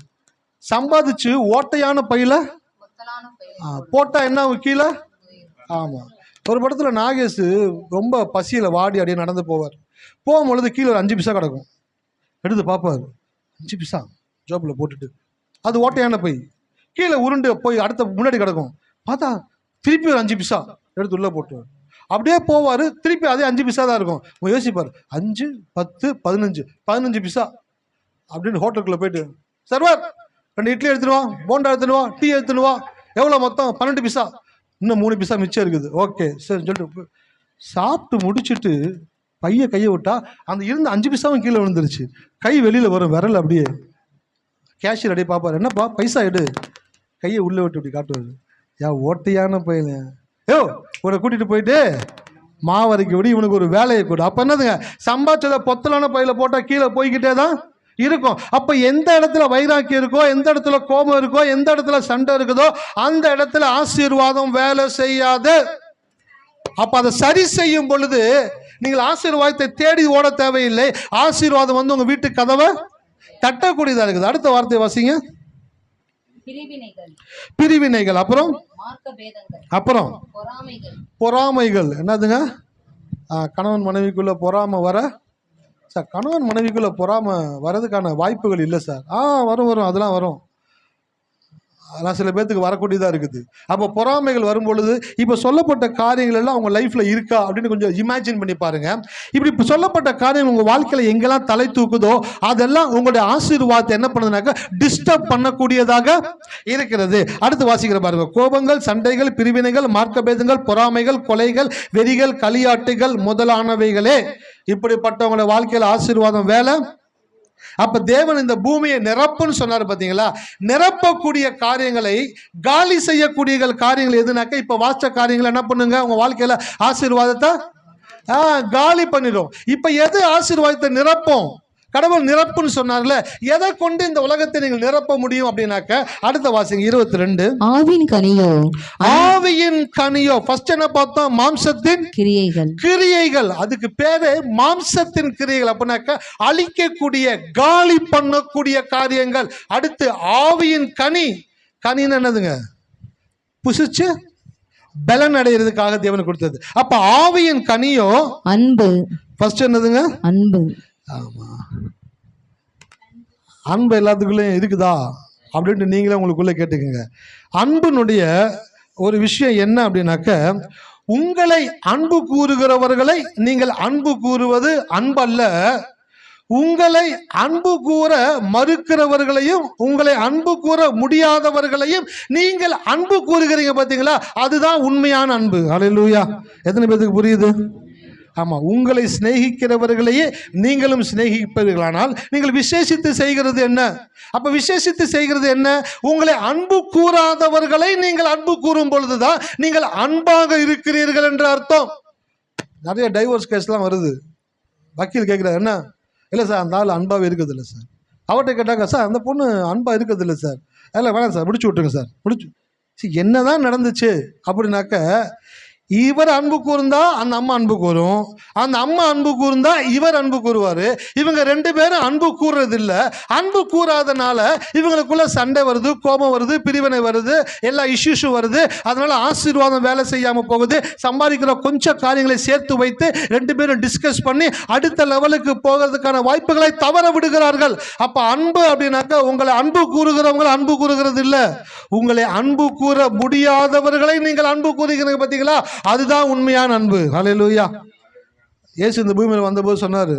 சம்பாதிச்சு ஓட்டையான பையில போட்டா என்ன கீழே. ஆமா, ஒரு படத்துல நாகேஷ் ரொம்ப பசியில வாடி அப்படியே நடந்து போவார். போகும்பொழுது கீழே ஒரு 5 பைசா கிடக்கும், எடுத்து பார்ப்பார், 5 பைசா ஜோப்பில் போட்டுட்டு, அது ஓட்டையான பை, கீழே உருண்டு போய் அடுத்த முன்னாடி கிடக்கும், பார்த்தா திருப்பி ஒரு 5 பைசா எடுத்து உள்ள போட்டுவார். அப்படியே போவார், திருப்பி அதே 5 பைசா தான் இருக்கும். யோசிப்பார், 5, 10, 15 பைசா அப்படின்னு ஹோட்டலுக்குள்ள போயிட்டு, சர்வர் 2 இட்லி எடுத்துனுவா, போண்டா எடுத்துனுவா, டீ எடுத்துனுவா, எவ்வளோ மொத்தம் 12 பைசா, இன்னும் 3 பைசா மிச்சம் இருக்குது, ஓகே சரி சொல்லிட்டு சாப்பிட்டு முடிச்சுட்டு கையை விட்டா அந்த இருந்த 5 பைசாவும் கீழே விழுந்துருச்சு. கை வெளியில வரும், விரல் அப்படியே. கேஷியர் அப்படியே பார்ப்பார், என்னப்பா பைசா எடு, கையை உள்ளே விட்டு இப்படி காட்டுவார். ஓட்டையான பையன், உன்னை கூட்டிட்டு போயிட்டு மாவரைக்கு விட இவனுக்கு ஒரு வேலையை கொடு. அப்ப என்னதுங்க, சம்பாதிச்சத பொத்தலான பையில போட்டா கீழே போய்கிட்டே தான் இருக்கும். அப்ப எந்த இடத்துல வைராக்கியம் இருக்கோ, எந்த இடத்துல கோபம் இருக்கோ, எந்த இடத்துல சண்டை இருக்குதோ அந்த இடத்துல ஆசீர்வாதம் வேலை செய்யாது. அப்ப அதை சரி செய்யும் பொழுது நீங்கள் ஆசீர்வாதத்தை தேடி ஓட தேவையில்லை. ஆசீர்வாதம் வந்து உங்க வீட்டு கதவை தட்டக்கூடியதா இருக்குது. அடுத்த வார்த்தை வாசிங்க. பிரிவினைகள், அப்புறம் பொறாமைகள். என்னதுங்க? கணவன் மனைவிக்குள்ள பொறாமை வர சார், கணவன் மனைவிக்குள்ள பொறாமை வரதுக்கான வாய்ப்புகள் இல்லை சார். வரும் அதெல்லாம் வரும், அதெல்லாம் சில பேர்த்துக்கு வரக்கூடியதாக இருக்குது. அப்போ பொறாமைகள் வரும் பொழுது இப்போ சொல்லப்பட்ட காரியங்கள் எல்லாம் உங்கள் லைஃப்பில் இருக்கா அப்படின்னு கொஞ்சம் இமேஜின் பண்ணி பாருங்க. இப்படி இப்போ சொல்லப்பட்ட காரியம் உங்கள் வாழ்க்கையில் எங்கெல்லாம் தலை தூக்குதோ அதெல்லாம் உங்களுடைய ஆசீர்வாதத்தை என்ன பண்ணுதுனாக்கா டிஸ்டர்ப் பண்ணக்கூடியதாக இருக்கிறது. அடுத்து வாசிக்கிற பாருங்க. கோபங்கள், சண்டைகள், பிரிவினைகள், மார்க்கபேதங்கள், பொறாமைகள், கொலைகள், வெறிகள், களியாட்டுகள் முதலானவைகளே. இப்படிப்பட்டவங்களுடைய வாழ்க்கையில் ஆசீர்வாதம் வேலை. அப்ப தேவன் இந்த பூமியை நிரப்புன்னு சொன்னாரு பாத்தீங்களா? நிரப்பக்கூடிய காரியங்களை, காலி செய்யக்கூடிய காரியங்கள் எதுனாக்க, இப்ப வாச்ச காரியங்களை என்ன பண்ணுங்க, உங்க வாழ்க்கையில ஆசீர்வாதத்தை காலி பண்ணிடும். இப்ப எது ஆசீர்வாதத்தை நிரப்பும்? கடவுள் நிரப்புன்னு சொன்னார்ல, எதை கொண்டு இந்த உலகத்தை நீங்கள் நிரப்ப முடியும் அப்படின்னாக்க, அடுத்த வாசிங்க 22. ஆவியின் கனியோ ஃபர்ஸ்ட் என்ன பார்த்தோம்? மாம்சத்தின் கிரியைகள். அதுக்கு பேரு மாம்சத்தின் கிரியைகள். அப்படின்னாக்க அழிக்கக்கூடிய, காலி பண்ணக்கூடிய காரியங்கள். அடுத்து ஆவியின் கனின்னு என்னதுங்க? புசிச்சு பலன் அடைகிறதுக்காக தேவன் கொடுத்தது. அப்ப ஆவியின் கனியோ அன்பு. ஃபர்ஸ்ட் என்னதுங்க? அன்பு. ஆமா, அன்பு எல்லாத்துக்குள்ளேயும் இருக்குதா அப்படின்ட்டு நீங்களே உங்களுக்குள்ள கேட்டுக்கோங்க. அன்பினுடைய ஒரு விஷயம் என்ன அப்படின்னாக்க, உங்களை அன்பு கூறுகிறவர்களை நீங்கள் அன்பு கூறுவது அன்பல்ல, உங்களை அன்பு கூற மறுக்கிறவர்களையும் உங்களை அன்பு கூற முடியாதவர்களையும் நீங்கள் அன்பு கூறுகிறீங்க பார்த்தீங்களா, அதுதான் உண்மையான அன்பு. அல்லேலூயா. எத்தனை பேருக்கு புரியுது? ஆமா, உங்களை சிநேகிக்கிறவர்களையே நீங்களும் சிநேகிப்பீர்களானால் நீங்கள் விசேஷித்து செய்கிறது என்ன? அப்ப விசேஷித்து செய்கிறது என்ன? உங்களை அன்பு கூறாதவர்களை நீங்கள் அன்பு கூறும் பொழுதுதான் நீங்கள் அன்பாக இருக்கிறீர்கள் என்ற அர்த்தம். நிறைய டைவோர்ஸ் கேஸ்லாம் வருது. வக்கீல் கேட்கிறார், என்ன இல்லை சார் அந்த ஆள் அன்பாகவே இருக்கிறது இல்லை சார். அவர்கிட்ட கேட்டாங்க, சார் அந்த பொண்ணு அன்பா இருக்கிறது இல்லை சார். அதில் வேணாம் சார், முடிச்சு விட்டுருங்க சார். என்னதான் நடந்துச்சு அப்படின்னாக்க, இவர் அன்பு கூர்ந்தா அந்த அம்மா அன்பு கூறும், அந்த அம்மா அன்பு கூர்ந்தா இவர் அன்பு கூறுவாரு. இவங்க 2 பேரும் அன்பு கூறுறது இல்லை. அன்பு கூறாதனால இவங்களுக்குள்ள சண்டை வருது, கோபம் வருது, பிரிவினை வருது, எல்லா இஷ்யூஸும் வருது. அதனால ஆசீர்வாதம் வேலை செய்யாம போகுது. சம்பாதிக்கிற கொஞ்சம் காரியங்களை சேர்த்து வைத்து 2 பேரும் டிஸ்கஸ் பண்ணி அடுத்த லெவலுக்கு போகிறதுக்கான வாய்ப்புகளை தவற விடுகிறார்கள். அப்ப அன்பு அப்படின்னாக்க, உங்களை அன்பு கூறுகிறவங்களை அன்பு கூறுகிறது இல்லை, உங்களை அன்பு கூற முடியாதவர்களை நீங்கள் அன்பு கூறுகிறீங்க பார்த்தீங்களா, அதுதான் உண்மையான அன்பு. ஹல்லேலூயா. இயேசு இந்த பூமியில் வந்தபோது சொன்னாரு,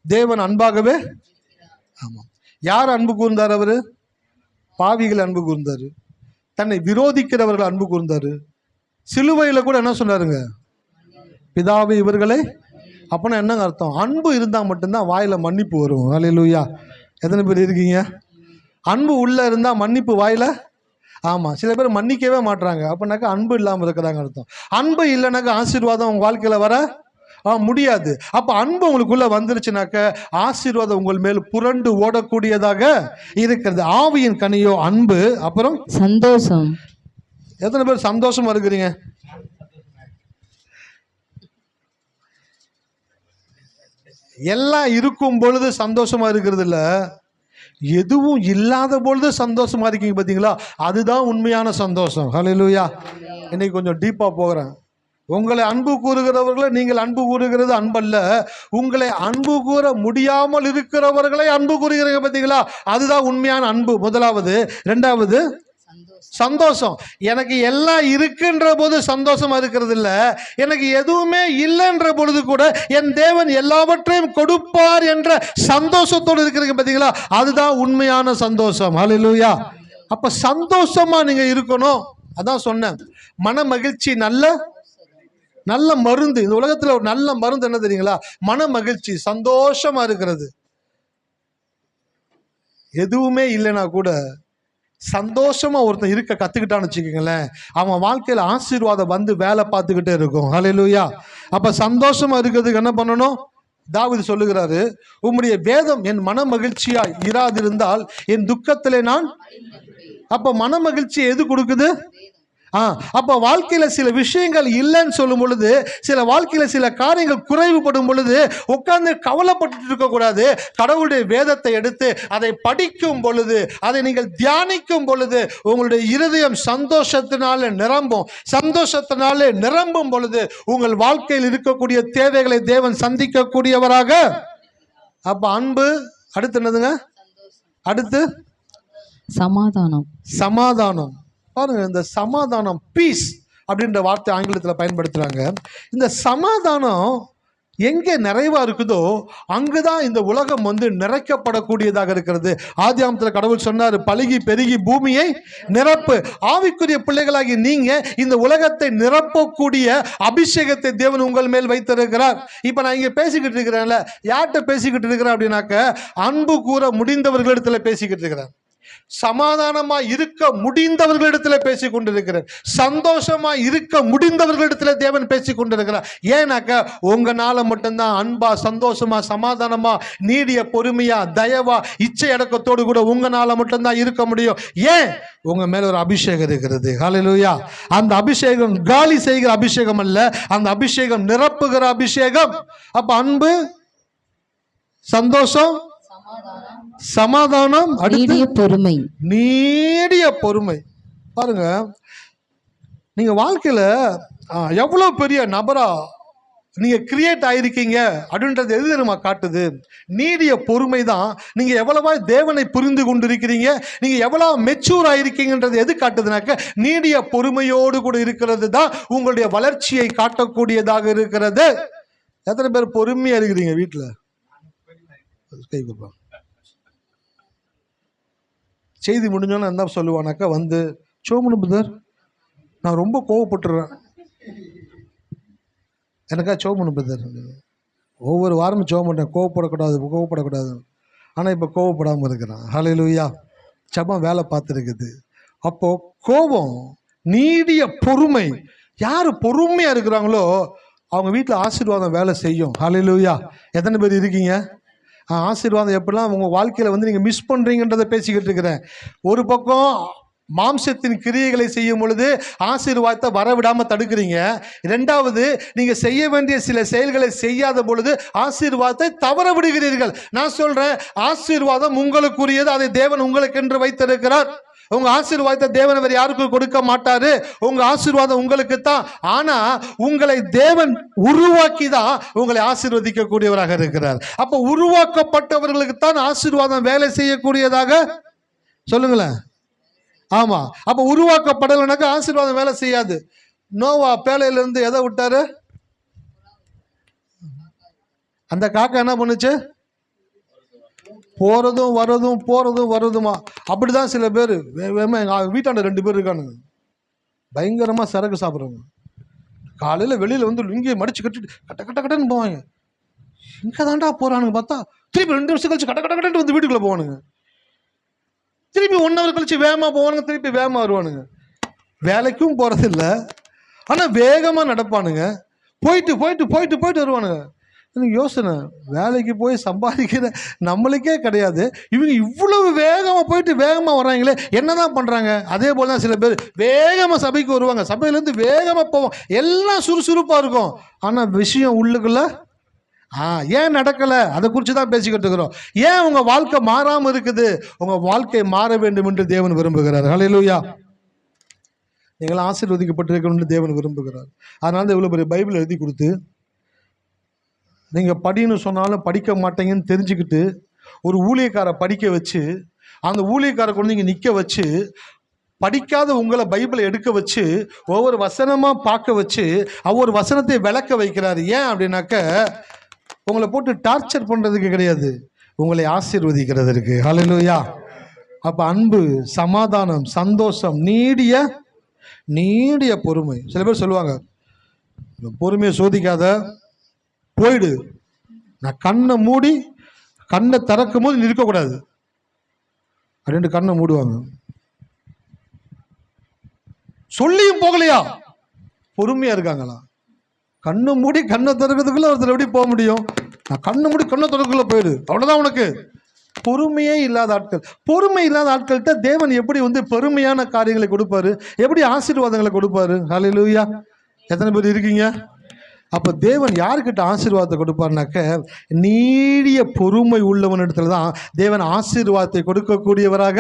தேவன் அன்பாகவே. ஆமா, யார் அன்பு கூர்ந்தார்? அவரு பாவிகள் அன்பு கூர்ந்தாரு, தன்னை விரோதிக்கிறவர்கள் அன்பு கூர்ந்தாரு. சிலுவையில் கூட என்ன சொன்னாருங்க? பிதாவே இவர்களை. அப்படின்னா என்னங்க அர்த்தம்? அன்பு இருந்தா மட்டும்தான் வாயில மன்னிப்பு வரும். ஹல்லேலூயா. எத்தனை பேர் இருக்கீங்க? அன்பு உள்ள இருந்தா மன்னிப்பு வாயில ஆமாம், சில பேர் மன்னிக்கவே மாட்டுறாங்க. அப்படின்னாக்கா அன்பு இல்லாமல் இருக்கிறாங்க அர்த்தம். அன்பு இல்லைனாக்கா ஆசீர்வாதம் உங்கள் வாழ்க்கையில் வர முடியாது. அப்போ அன்பு உங்களுக்குள்ள வந்துருச்சுனாக்க ஆசீர்வாதம் உங்கள் மேல் புரண்டு ஓடக்கூடியதாக இருக்கிறது. ஆவியின் கனியோ அன்பு, அப்புறம் சந்தோஷம். எத்தனை பேர் சந்தோஷமா இருக்கிறீங்க? எல்லாம் இருக்கும் பொழுது சந்தோஷமா இருக்கிறது இல்ல, எதுவும் இல்லாத பொழுது சந்தோஷமா இருக்கீங்க பார்த்தீங்களா, அதுதான் உண்மையான சந்தோஷம். ஹல்லேலூயா. இன்னைக்கு கொஞ்சம் டீப்பா போகிறேன். உங்களை அன்பு கூறுகிறவர்களை நீங்கள் அன்பு கூறுகிறது அன்பல்ல, உங்களை அன்பு கூற முடியாமல் இருக்கிறவர்களை அன்பு கூறுகிறீங்க பார்த்தீங்களா, அதுதான் உண்மையான அன்பு. முதலாவது. ரெண்டாவது சந்தோஷம். எனக்கு எல்லாம் இருக்குன்ற போது சந்தோஷமா இருக்கிறது இல்ல, எனக்கு எதுவுமே இல்லைன்ற பொழுது கூட என் தேவன் எல்லாவற்றையும் கொடுப்பார் என்ற சந்தோஷத்தோடு இருக்கிறீங்க பார்த்தீங்களா, அதுதான் உண்மையான சந்தோஷம். ஹல்லேலூயா. அப்ப சந்தோஷமா நீங்க இருக்கணும். அதான் சொன்னேன், மன மகிழ்ச்சி நல்ல மருந்து. இந்த உலகத்துல ஒரு நல்ல மருந்து என்ன தெரியுங்களா? மன மகிழ்ச்சி, சந்தோஷமா இருக்கிறது. எதுவுமே இல்லைன்னா கூட சந்தோஷமா ஒருத்தன் இருக்க கத்துக்கிட்டான்னு வச்சுக்கோங்களேன், அவன் வாழ்க்கையில ஆசீர்வாதம் வந்து வேலை பார்த்துக்கிட்டே இருக்கும். ஹல்லேலூயா. அப்ப சந்தோஷமா இருக்கிறதுக்கு என்ன பண்ணணும்? தாவீது சொல்லுகிறாரு, உம்முடைய வேதம் என் மன மகிழ்ச்சியா இராதிருந்தால் என் துக்கத்திலே நான். அப்ப மன மகிழ்ச்சி எது கொடுக்குது? அப்ப வாழ்க்கையில சில விஷயங்கள் இல்லைன்னு சொல்லும் பொழுது, சில வாழ்க்கையில சில காரியங்கள் குறைவுபடும் பொழுது உட்கார்ந்து கவலைப்பட்டு இருக்க கூடாது. கடவுளுடைய வேதத்தை எடுத்து அதை படிக்கும் பொழுது, அதை நீங்கள் தியானிக்கும் பொழுது உங்களுடைய இருதயம் சந்தோஷத்தினால நிரம்பும். சந்தோஷத்தினாலே நிரம்பும் பொழுது உங்கள் வாழ்க்கையில் இருக்கக்கூடிய தேவைகளை தேவன் சந்திக்கக்கூடியவராக. அப்ப அன்பு. அடுத்து என்னதுங்க? அடுத்து சமாதானம். பாருங்க, இந்த சமாதானம், பீஸ் அப்படின்ற வார்த்தை ஆங்கிலத்தில் பயன்படுத்துறாங்க. இந்த சமாதானம் எங்கே நிறைவா இருக்குதோ அங்குதான் இந்த உலகம் நிறைக்கப்படக்கூடியதாக இருக்கிறது. ஆதியாகமத்தில் கடவுள் சொன்னார், பலுகி பெருகி பூமியை நிரப்பு. ஆவிக்குரிய பிள்ளைகளாகி நீங்க இந்த உலகத்தை நிரப்பக்கூடிய அபிஷேகத்தை தேவன் உங்கள் மேல் வைத்திருக்கிறார். இப்ப நான் இங்க பேசிக்கிட்டு இருக்கிறேன்ல, யார்கிட்ட பேசிக்கிட்டு இருக்கிறேன் அப்படின்னாக்க, அன்பு கூற முடிந்தவர்களிடத்துல பேசிக்கிட்டு இருக்கிறேன். சமாதானமா இருக்க முடிந்தவர்களிடத்தில் பேசிக் கொண்டிருக்கிறார். சந்தோஷமா இருக்க முடிந்தவர்களிடத்தில் தேவன் பேசிக் கொண்டிருக்கிறார். ஏன்னாக்க உங்களால மட்டும்தான் அன்பா, சந்தோஷமா, சமாதானமா, நீடிய பொறுமையா, தயவா, இச்சை அடக்கத்தோடு கூட உங்களால மட்டும்தான் இருக்க முடியும். ஏன்? உங்க மேல ஒரு அபிஷேகம் இருக்கிறது. ஹல்லேலூயா. அந்த அபிஷேகம் காலி செய்கிற அபிஷேகம் அல்ல, அந்த அபிஷேகம் நிரப்புகிற அபிஷேகம். அப்ப அன்பு, சந்தோஷம், சமாதானம், நீடிய பொறுமை. பாருங்க, நீங்க வாழ்க்கையில எவ்வளவு பெரிய நபரா நீங்க கிரியேட் ஆயிருக்கீங்க அப்படின்றது எது தெரியுமா காட்டுது? நீடிய பொறுமை தான். நீங்க எவ்வளவா தேவனை புரிந்து கொண்டிருக்கிறீங்க, நீங்க எவ்வளவு மெச்சூர் ஆயிருக்கீங்கன்றது எது காட்டுதுனாக்க, நீடிய பொறுமையோடு கூட இருக்கிறது தான் உங்களுடைய வளர்ச்சியை காட்டக்கூடியதாக இருக்கிறது. எத்தனை பேர் பொறுமையா இருக்கிறீங்க வீட்டுல? கை கொடுப்பாங்க. செய்தி முடிஞ்சோன்னு என்ன சொல்லுவானாக்கா, சோமனு பிரதர், நான் ரொம்ப கோவப்பட்டுறேன். எனக்கா சோமனு பிரதர், ஒவ்வொரு வாரமும் சோம் பண்ணேன், கோவப்படக்கூடாது. ஆனால் இப்போ கோவப்படாமல் இருக்கிறான். ஹல்லேலூயா. சபம் வேலை பார்த்துருக்குது. அப்போ கோபம், நீடிய பொறுமை. யார் பொறுமையாக இருக்கிறாங்களோ அவங்க வீட்டில் ஆசீர்வாதம் வேலை செய்யும். ஹல்லேலூயா. எத்தனை பேர் இருக்கீங்க? ஆசீர்வாதம் எப்படிலாம் உங்கள் வாழ்க்கையில் நீங்கள் மிஸ் பண்ணுறீங்கன்றதை பேசிக்கிட்டு இருக்கிறேன். ஒரு பக்கம் மாம்சத்தின் கிரியைகளை செய்யும் பொழுது ஆசீர்வாதத்தை வரவிடாமல் தடுக்கிறீங்க. ரெண்டாவது, நீங்கள் செய்ய வேண்டிய சில செயல்களை செய்யாத பொழுது ஆசீர்வாதத்தை தவற விடுகிறீர்கள். நான் சொல்கிறேன், ஆசீர்வாதம் உங்களுக்குரியது, அதை தேவன் உங்களுக்கென்று வைத்திருக்கிறார். உங்க ஆசீர்வாதத்தை தேவன் வேறு யாருக்கும் கொடுக்க மாட்டாரு. உங்க ஆசீர்வாதம் உங்களுக்கு தான். ஆனா உங்களை தேவன் உருவாக்கி தான் உங்களை ஆசீர்வதிக்க கூடியவராக இருக்கிறார். அப்ப உருவாக்கப்பட்டவர்களுக்கு தான் ஆசீர்வாதம் வேலை செய்யக்கூடியதாக. சொல்லுங்களேன். ஆமா. அப்ப உருவாக்கப்படலைனாக்கா ஆசீர்வாதம் வேலை செய்யாது. நோவா பேழையிலிருந்து எதை விட்டாரு? அந்த காக்கா என்ன பண்ணுச்சு? போறதும் வரதுமா. அப்படிதான் சில பேர். வீட்டாண்ட 2 பேர் இருக்கானுங்க, பயங்கரமா சரக்கு சாப்பிட்றவங்க. காலையில வெளியில லுங்கியை மடிச்சு கட்டிட்டு கட்டன்னு போவாங்க. இங்க தாண்டா போறானுங்க பார்த்தா திருப்பி 2 வருஷம் கழிச்சு கட்ட வீட்டுக்குள்ள போவானுங்க. திருப்பி 1 hour கழிச்சு வேகமாக போவானுங்க, திருப்பி வேகமாக வருவானுங்க. வேலைக்கும் போகிறதில்ல, ஆனால் வேகமாக நடப்பானுங்க. போயிட்டு போயிட்டு போயிட்டு போயிட்டு வருவானுங்க. எனக்கு யோசனை, வேலைக்கு போய் சம்பாதிக்கிற நம்மளுக்கே கிடையாது, இவங்க இவ்வளவு வேகமாக போயிட்டு வேகமாக வர்றாங்களே, என்னதான் பண்ணுறாங்க? அதே போல் தான் சில பேர் வேகமாக சபைக்கு வருவாங்க, சபையிலேருந்து வேகமாக போவோம், எல்லாம் சுறுசுறுப்பாக இருக்கும். ஆனால் விஷயம் உள்ளுக்குள்ள ஏன் நடக்கலை, அதை குறித்து தான் பேசிக்கிட்டு இருக்கிறோம். ஏன் உங்கள் வாழ்க்கை மாறாமல் இருக்குது? உங்கள் வாழ்க்கை மாற வேண்டும் என்று தேவன் விரும்புகிறார். ஹல்லேலூயா. நீங்களாம் ஆசீர்வதிக்கப்பட்டிருக்கணும்னு தேவன் விரும்புகிறார். அதனால தான் இவ்வளோ பெரிய பைபிள் எழுதி கொடுத்து, நீங்கள் படின்னு சொன்னாலும் படிக்க மாட்டீங்கன்னு தெரிஞ்சுக்கிட்டு ஒரு ஊழியக்காரை படிக்க வச்சு, அந்த ஊழியக்காரை கொண்டு நீங்கள் நிற்க வச்சு, படிக்காத உங்களை பைபிளை எடுக்க வச்சு ஒவ்வொரு வசனமாக பார்க்க வச்சு ஒவ்வொரு வசனத்தை விளக்க வைக்கிறாரு. ஏன் அப்படின்னாக்க உங்களை போட்டு டார்ச்சர் பண்ணுறதுக்கு கிடையாது, உங்களை ஆசீர்வதிக்கிறதுக்கு. ஹல்லேலூயா. அப்போ அன்பு, சமாதானம், சந்தோஷம், நீடிய பொறுமை. சில பேர் சொல்லுவாங்க, பொறுமையை சோதிக்காத, போயிடு. நான் கண்ணை மூடி கண்ணை திறக்கும் போது இருக்கக்கூடாது அப்படின்ட்டு கண்ணை மூடுவாங்க. சொல்லியும் போகலையா, பொறுமையா இருக்காங்களா? கண்ணை மூடி கண்ணை திறக்கிறதுக்குள்ள ஒருத்தர் எப்படி போக முடியும்? நான் கண்ணை மூடி கண்ணை திறக்குள்ள போயிடு, அவ்வளவுதான் உனக்கு. பொறுமையே இல்லாத ஆட்கள், பொறுமை இல்லாத ஆட்கள்கிட்ட தேவன் எப்படி பெருமையான காரியங்களை கொடுப்பாரு, எப்படி ஆசீர்வாதங்களை கொடுப்பாரு? ஹல்லேலூயா. எத்தனை பேர் இருக்கீங்க? அப்போ தேவன் யாருக்கிட்ட ஆசீர்வாதத்தை கொடுப்பார்னாக்க, நீடிய பொறுமை உள்ளவனிடத்துல தான் தேவன் ஆசீர்வாதத்தை கொடுக்கக்கூடியவராக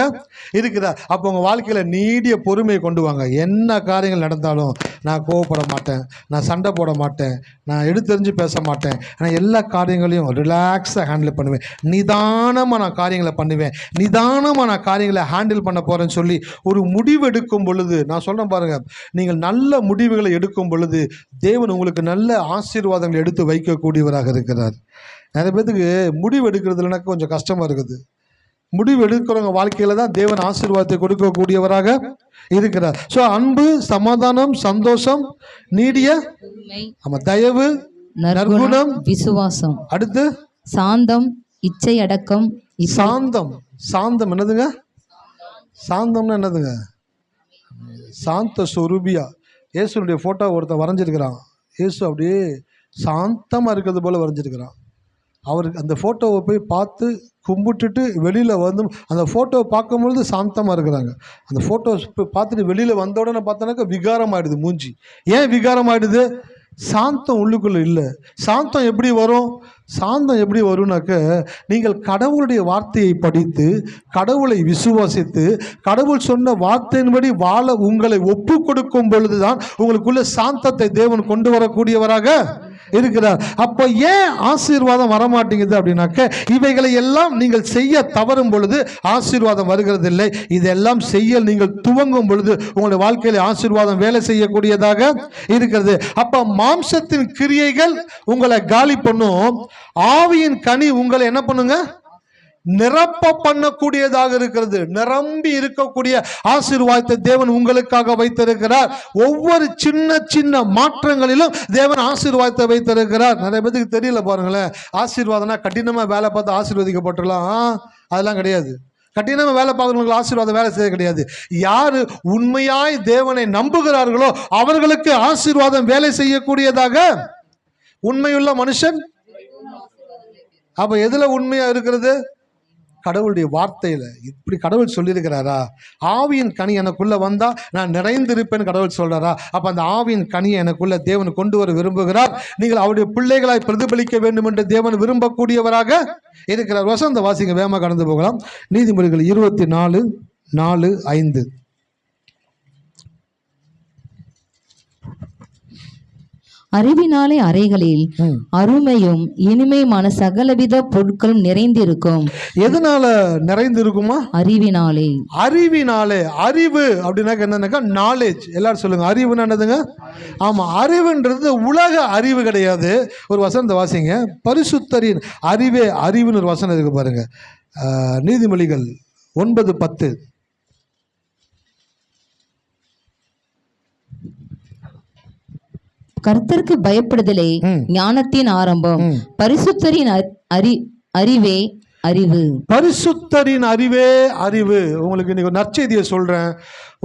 இருக்கிறார். அப்போ உங்கள் வாழ்க்கையில் நீடிய பொறுமையை கொண்டு வாங்க. என்ன காரியங்கள் நடந்தாலும் நான் கோவப்பட மாட்டேன், நான் சண்டை போட மாட்டேன், நான் எடுத்தெறிஞ்சு பேச மாட்டேன், நான் எல்லா காரியங்களையும் ரிலாக்ஸாக ஹேண்டில் பண்ணுவேன், நிதானமாக நான் காரியங்களை பண்ணுவேன், நிதானமாக நான் காரியங்களை ஹேண்டில் பண்ண போகிறேன்னு சொல்லி ஒரு முடிவு எடுக்கும் பொழுது, நான் சொல்கிறேன் பாருங்கள், நீங்கள் நல்ல முடிவுகளை எடுக்கும் பொழுது தேவன் உங்களுக்கு நல்ல ஆசீர்வாதங்களை எடுத்து வைக்கக்கூடியவராக இருக்கிறார். நிறைய பேருக்கு முடிவு எடுக்கிறதுலனாக்க கொஞ்சம் கஷ்டமாக இருக்குது. முடிவு எடுக்கிறவங்க வாழ்க்கையில தான் தேவன் ஆசீர்வாதத்தை கொடுக்கக்கூடியவராக இருக்கிறார். ஸோ அன்பு, சமாதானம், சந்தோஷம், நீடிய தயவு, நற்குணம், விசுவாசம், அடுத்து சாந்தம், இச்சை அடக்கம். சாந்தம் என்னதுங்க? சாந்தம்னா என்னதுங்க? சாந்த சொரூபியா. இயேசுனுடைய போட்டோ ஒருத்தன் வரைஞ்சிருக்கிறான். இயேசு அப்படியே சாந்தமாக இருக்கிறது போல் வரைஞ்சிருக்கிறான். அவருக்கு அந்த ஃபோட்டோவை போய் பார்த்து கும்பிட்டுட்டு வெளியில் வந்து அந்த ஃபோட்டோவை பார்க்கும்பொழுது சாந்தமாக இருக்கிறாங்க. அந்த ஃபோட்டோ பார்த்துட்டு வெளியில் வந்த உடனே பார்த்தோன்னாக்கா விகாரம் ஆகிடுது மூஞ்சி. ஏன் விகாரம் ஆகிடுது? சாந்தம் உள்ளுக்குள்ளே இல்லை. சாந்தம் எப்படி வரும்? சாந்தம் எப்படி வரும்னாக்க, நீங்கள் கடவுளுடைய வார்த்தையை படித்து, கடவுளை விசுவாசித்து, கடவுள் சொன்ன வார்த்தையின்படி வாழ உங்களை ஒப்பு கொடுக்கும் பொழுதுதான் உங்களுக்குள்ள சாந்தத்தை தேவன் கொண்டு வரக்கூடியவராக இருக்கிறார். அப்போ ஏன் ஆசீர்வாதம் வரமாட்டேங்குது அப்படின்னாக்க, இவைகளை எல்லாம் நீங்கள் செய்ய தவறும் பொழுது ஆசீர்வாதம் வருகிறதில்லை. இதெல்லாம் செய்ய நீங்கள் துவங்கும் பொழுது உங்களுடைய வாழ்க்கையில் ஆசீர்வாதம் வேலை செய்யக்கூடியதாக இருக்கிறது. அப்போ மாம்சத்தின் கிரியைகள் உங்களை காலி பண்ணும், ஆவியின் கனி உங்களை என்ன பண்ணுங்க? நிரப்ப பண்ணக்கூடியதாக இருக்கிறது. நிரம்பி இருக்கக்கூடிய ஆசீர்வாதத்தை தேவன் உங்களுக்காக வைத்திருக்கிறார். ஒவ்வொரு சின்ன சின்ன மாற்றங்களிலும் தேவன் ஆசீர்வாதத்தை வைத்திருக்கிறார். நிறைய பேருக்கு தெரியல பாருங்களேன். ஆசீர்வாதம்னா கடினமா வேலை பார்த்து ஆசீர்வதிக்கப்பட்டுலாம், அதெல்லாம் கிடையாது. கடினமா வேலை பார்க்குறவங்களுக்கு ஆசீர்வாதம் வேலை செய்ய கிடையாது. யாரு உண்மையாய் தேவனை நம்புகிறார்களோ அவர்களுக்கு ஆசீர்வாதம் வேலை செய்யக்கூடியதாக. உண்மையுள்ள மனுஷன். அப்ப எதுல உண்மையா இருக்கிறது? கடவுளுடைய வார்த்தையில. இப்படி கடவுள் சொல்லியிருக்கிறாரா? ஆவியின் கனி எனக்குள்ள வந்தா நான் நிறைந்திருப்பேன் கடவுள் சொல்றாரா? அப்ப அந்த ஆவியின் கனியை எனக்குள்ள தேவன் கொண்டு வர விரும்புகிறார். நீங்கள் அவருடைய பிள்ளைகளாய் பிரதிபலிக்க வேண்டும் என்று தேவன் விரும்பக்கூடியவராக இருக்கிறார். வசந்த வாசிங்க, வேகமாக கடந்து போகலாம். நீதிமொழிகள் 24:4-5. அறிவினாலே அறைகளில் அருமையும் இனிமையுமான சகலவித பொருட்களும் நிறைந்திருக்கும். எதனால நிறைந்திருக்குமா? அறிவினாலே. அறிவினாலே. அறிவு அப்படின்னாக்க என்னன்னாக்கா நாலேஜ். எல்லாரும் சொல்லுங்க, அறிவுன்னு என்னதுங்க? ஆமா, அறிவுன்றது உலக அறிவு கிடையாது. ஒரு வசனத்தை வாசிங்க, பரிசுத்தரின் அறிவே அறிவுன்னு ஒரு வசனம் இருக்கு பாருங்க. நீதிமொழிகள் 9:10. கர்த்தருக்கு பயப்படுதலே ஞானத்தின் ஆரம்பம், பரிசுத்தரின் அறிவே அறிவு. பரிசுத்தரின் அறிவே அறிவு. உங்களுக்கு இன்னைக்கு நற்செய்தியை சொல்றேன்.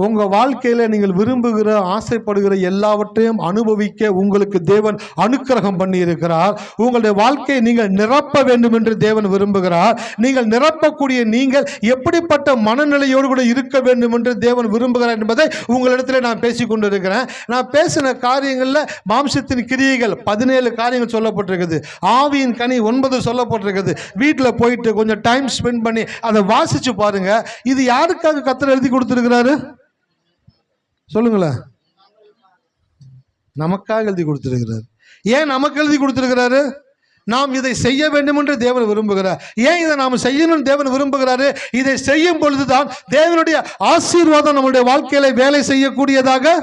உங்க வாழ்க்கையில நீங்கள் விரும்புகிற ஆசைப்படுகிற எல்லாவற்றையும் அனுபவிக்க உங்களுக்கு தேவன் அனுக்கிரகம் பண்ணி இருக்கிறார். உங்களுடைய வாழ்க்கையை நீங்கள் நிரப்ப வேண்டும் என்று தேவன் விரும்புகிறார். நீங்கள் நிரப்பக்கூடிய நீங்கள் எப்படிப்பட்ட மனநிலையோடு கூட இருக்க வேண்டும் என்று தேவன் விரும்புகிறார் என்பதை உங்களிடத்தில் நான் பேசிக் கொண்டிருக்கிறேன். நான் பேசின காரியங்கள்ல மாம்சத்தின் கிரியைகள் 17 காரியங்கள் சொல்லப்பட்டிருக்குது. ஆவியின் கனி 9 சொல்லப்பட்டிருக்குது. வீட்டில் போயிட்டு கொஞ்சம் டைம் ஸ்பெண்ட் பண்ணி அதை வாசிச்சு பாருங்க. இது யாருக்காக கர்த்தர் எழுதி கொடுத்திருக்கிறாரு சொல்லுங்களேன்? நமக்காக எழுதி கொடுத்திருக்கிறார். ஏன் நமக்கு எழுதி கொடுத்திருக்கிறாரு? நாம் இதை செய்ய வேண்டும் என்று தேவன் விரும்புகிறார். ஏன் இதை நாம் செய்யணும் தேவன் விரும்புகிறாரு? இதை செய்யும் பொழுதுதான் தேவனுடைய ஆசீர்வாதம் நம்முடைய வாழ்க்கையில வேலை செய்யக்கூடியதாக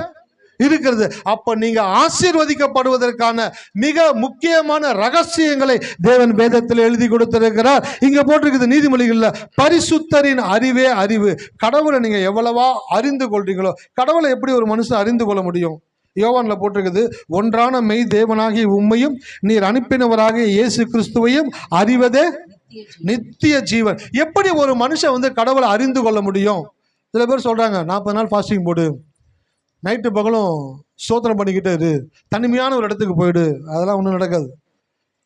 இருக்கிறது. அப்ப நீங்க ஆசீர்வதிக்கப்படுவதற்கான மிக முக்கியமான ரகசியங்களை தேவன் வேதத்தில் எழுதி கொடுத்திருக்கிறார். இங்க போட்டிருக்குது நீதிமொழிகள்ல, பரிசுத்தரின் அறிவே அறிவு. கடவுளை நீங்க எவ்வளவா அறிந்து கொள்றீங்களோ, கடவுளை எப்படி ஒரு மனுஷன் அறிந்து கொள்ள முடியும்? யோவான்ல போட்டிருக்குது, ஒன்றான மெய் தேவனாகிய உம்மையும் நீர் அனுப்பினவராகிய இயேசு கிறிஸ்துவையும் அறிவதே நித்திய ஜீவன். எப்படி ஒரு மனுஷன் கடவுளை அறிந்து கொள்ள முடியும்? சில பேர் சொல்றாங்க 40 நாள் ஃபாஸ்டிங் போடு, நைட்டு பகலும் ஸ்தோத்திரம் பண்ணிக்கிட்டே இரு, தனிமையான ஒரு இடத்துக்கு போயிடு. அதெல்லாம் ஒன்றும் நடக்காது.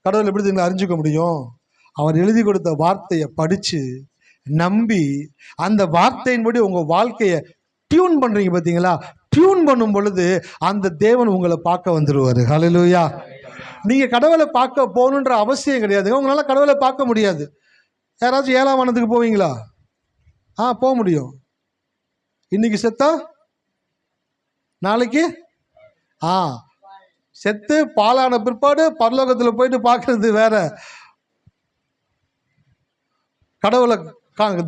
கடவுள் எப்படி நீங்க அறிஞ்சிக்க முடியும்? அவர் எழுதி கொடுத்த வார்த்தையை படித்து நம்பி அந்த வார்த்தையின்படி உங்கள் வாழ்க்கையை டியூன் பண்ணுறீங்க பார்த்தீங்களா? டியூன் பண்ணும் பொழுது அந்த தேவன் உங்களை பார்க்க வந்துடுவார். ஹல்லேலூயா. நீங்கள் கடவுளை பார்க்க போகணுன்ற அவசியம் கிடையாதுங்க. உங்களால் கடவுளை பார்க்க முடியாது. யாராச்சும் 7ஆம் வானத்துக்கு போவீங்களா? போக முடியும். இன்னைக்கு செத்தா நாளைக்கு செத்து பாலான பிற்பாடு பரலோகத்தில் போயிட்டு பார்க்கறது வேற, கடவுளை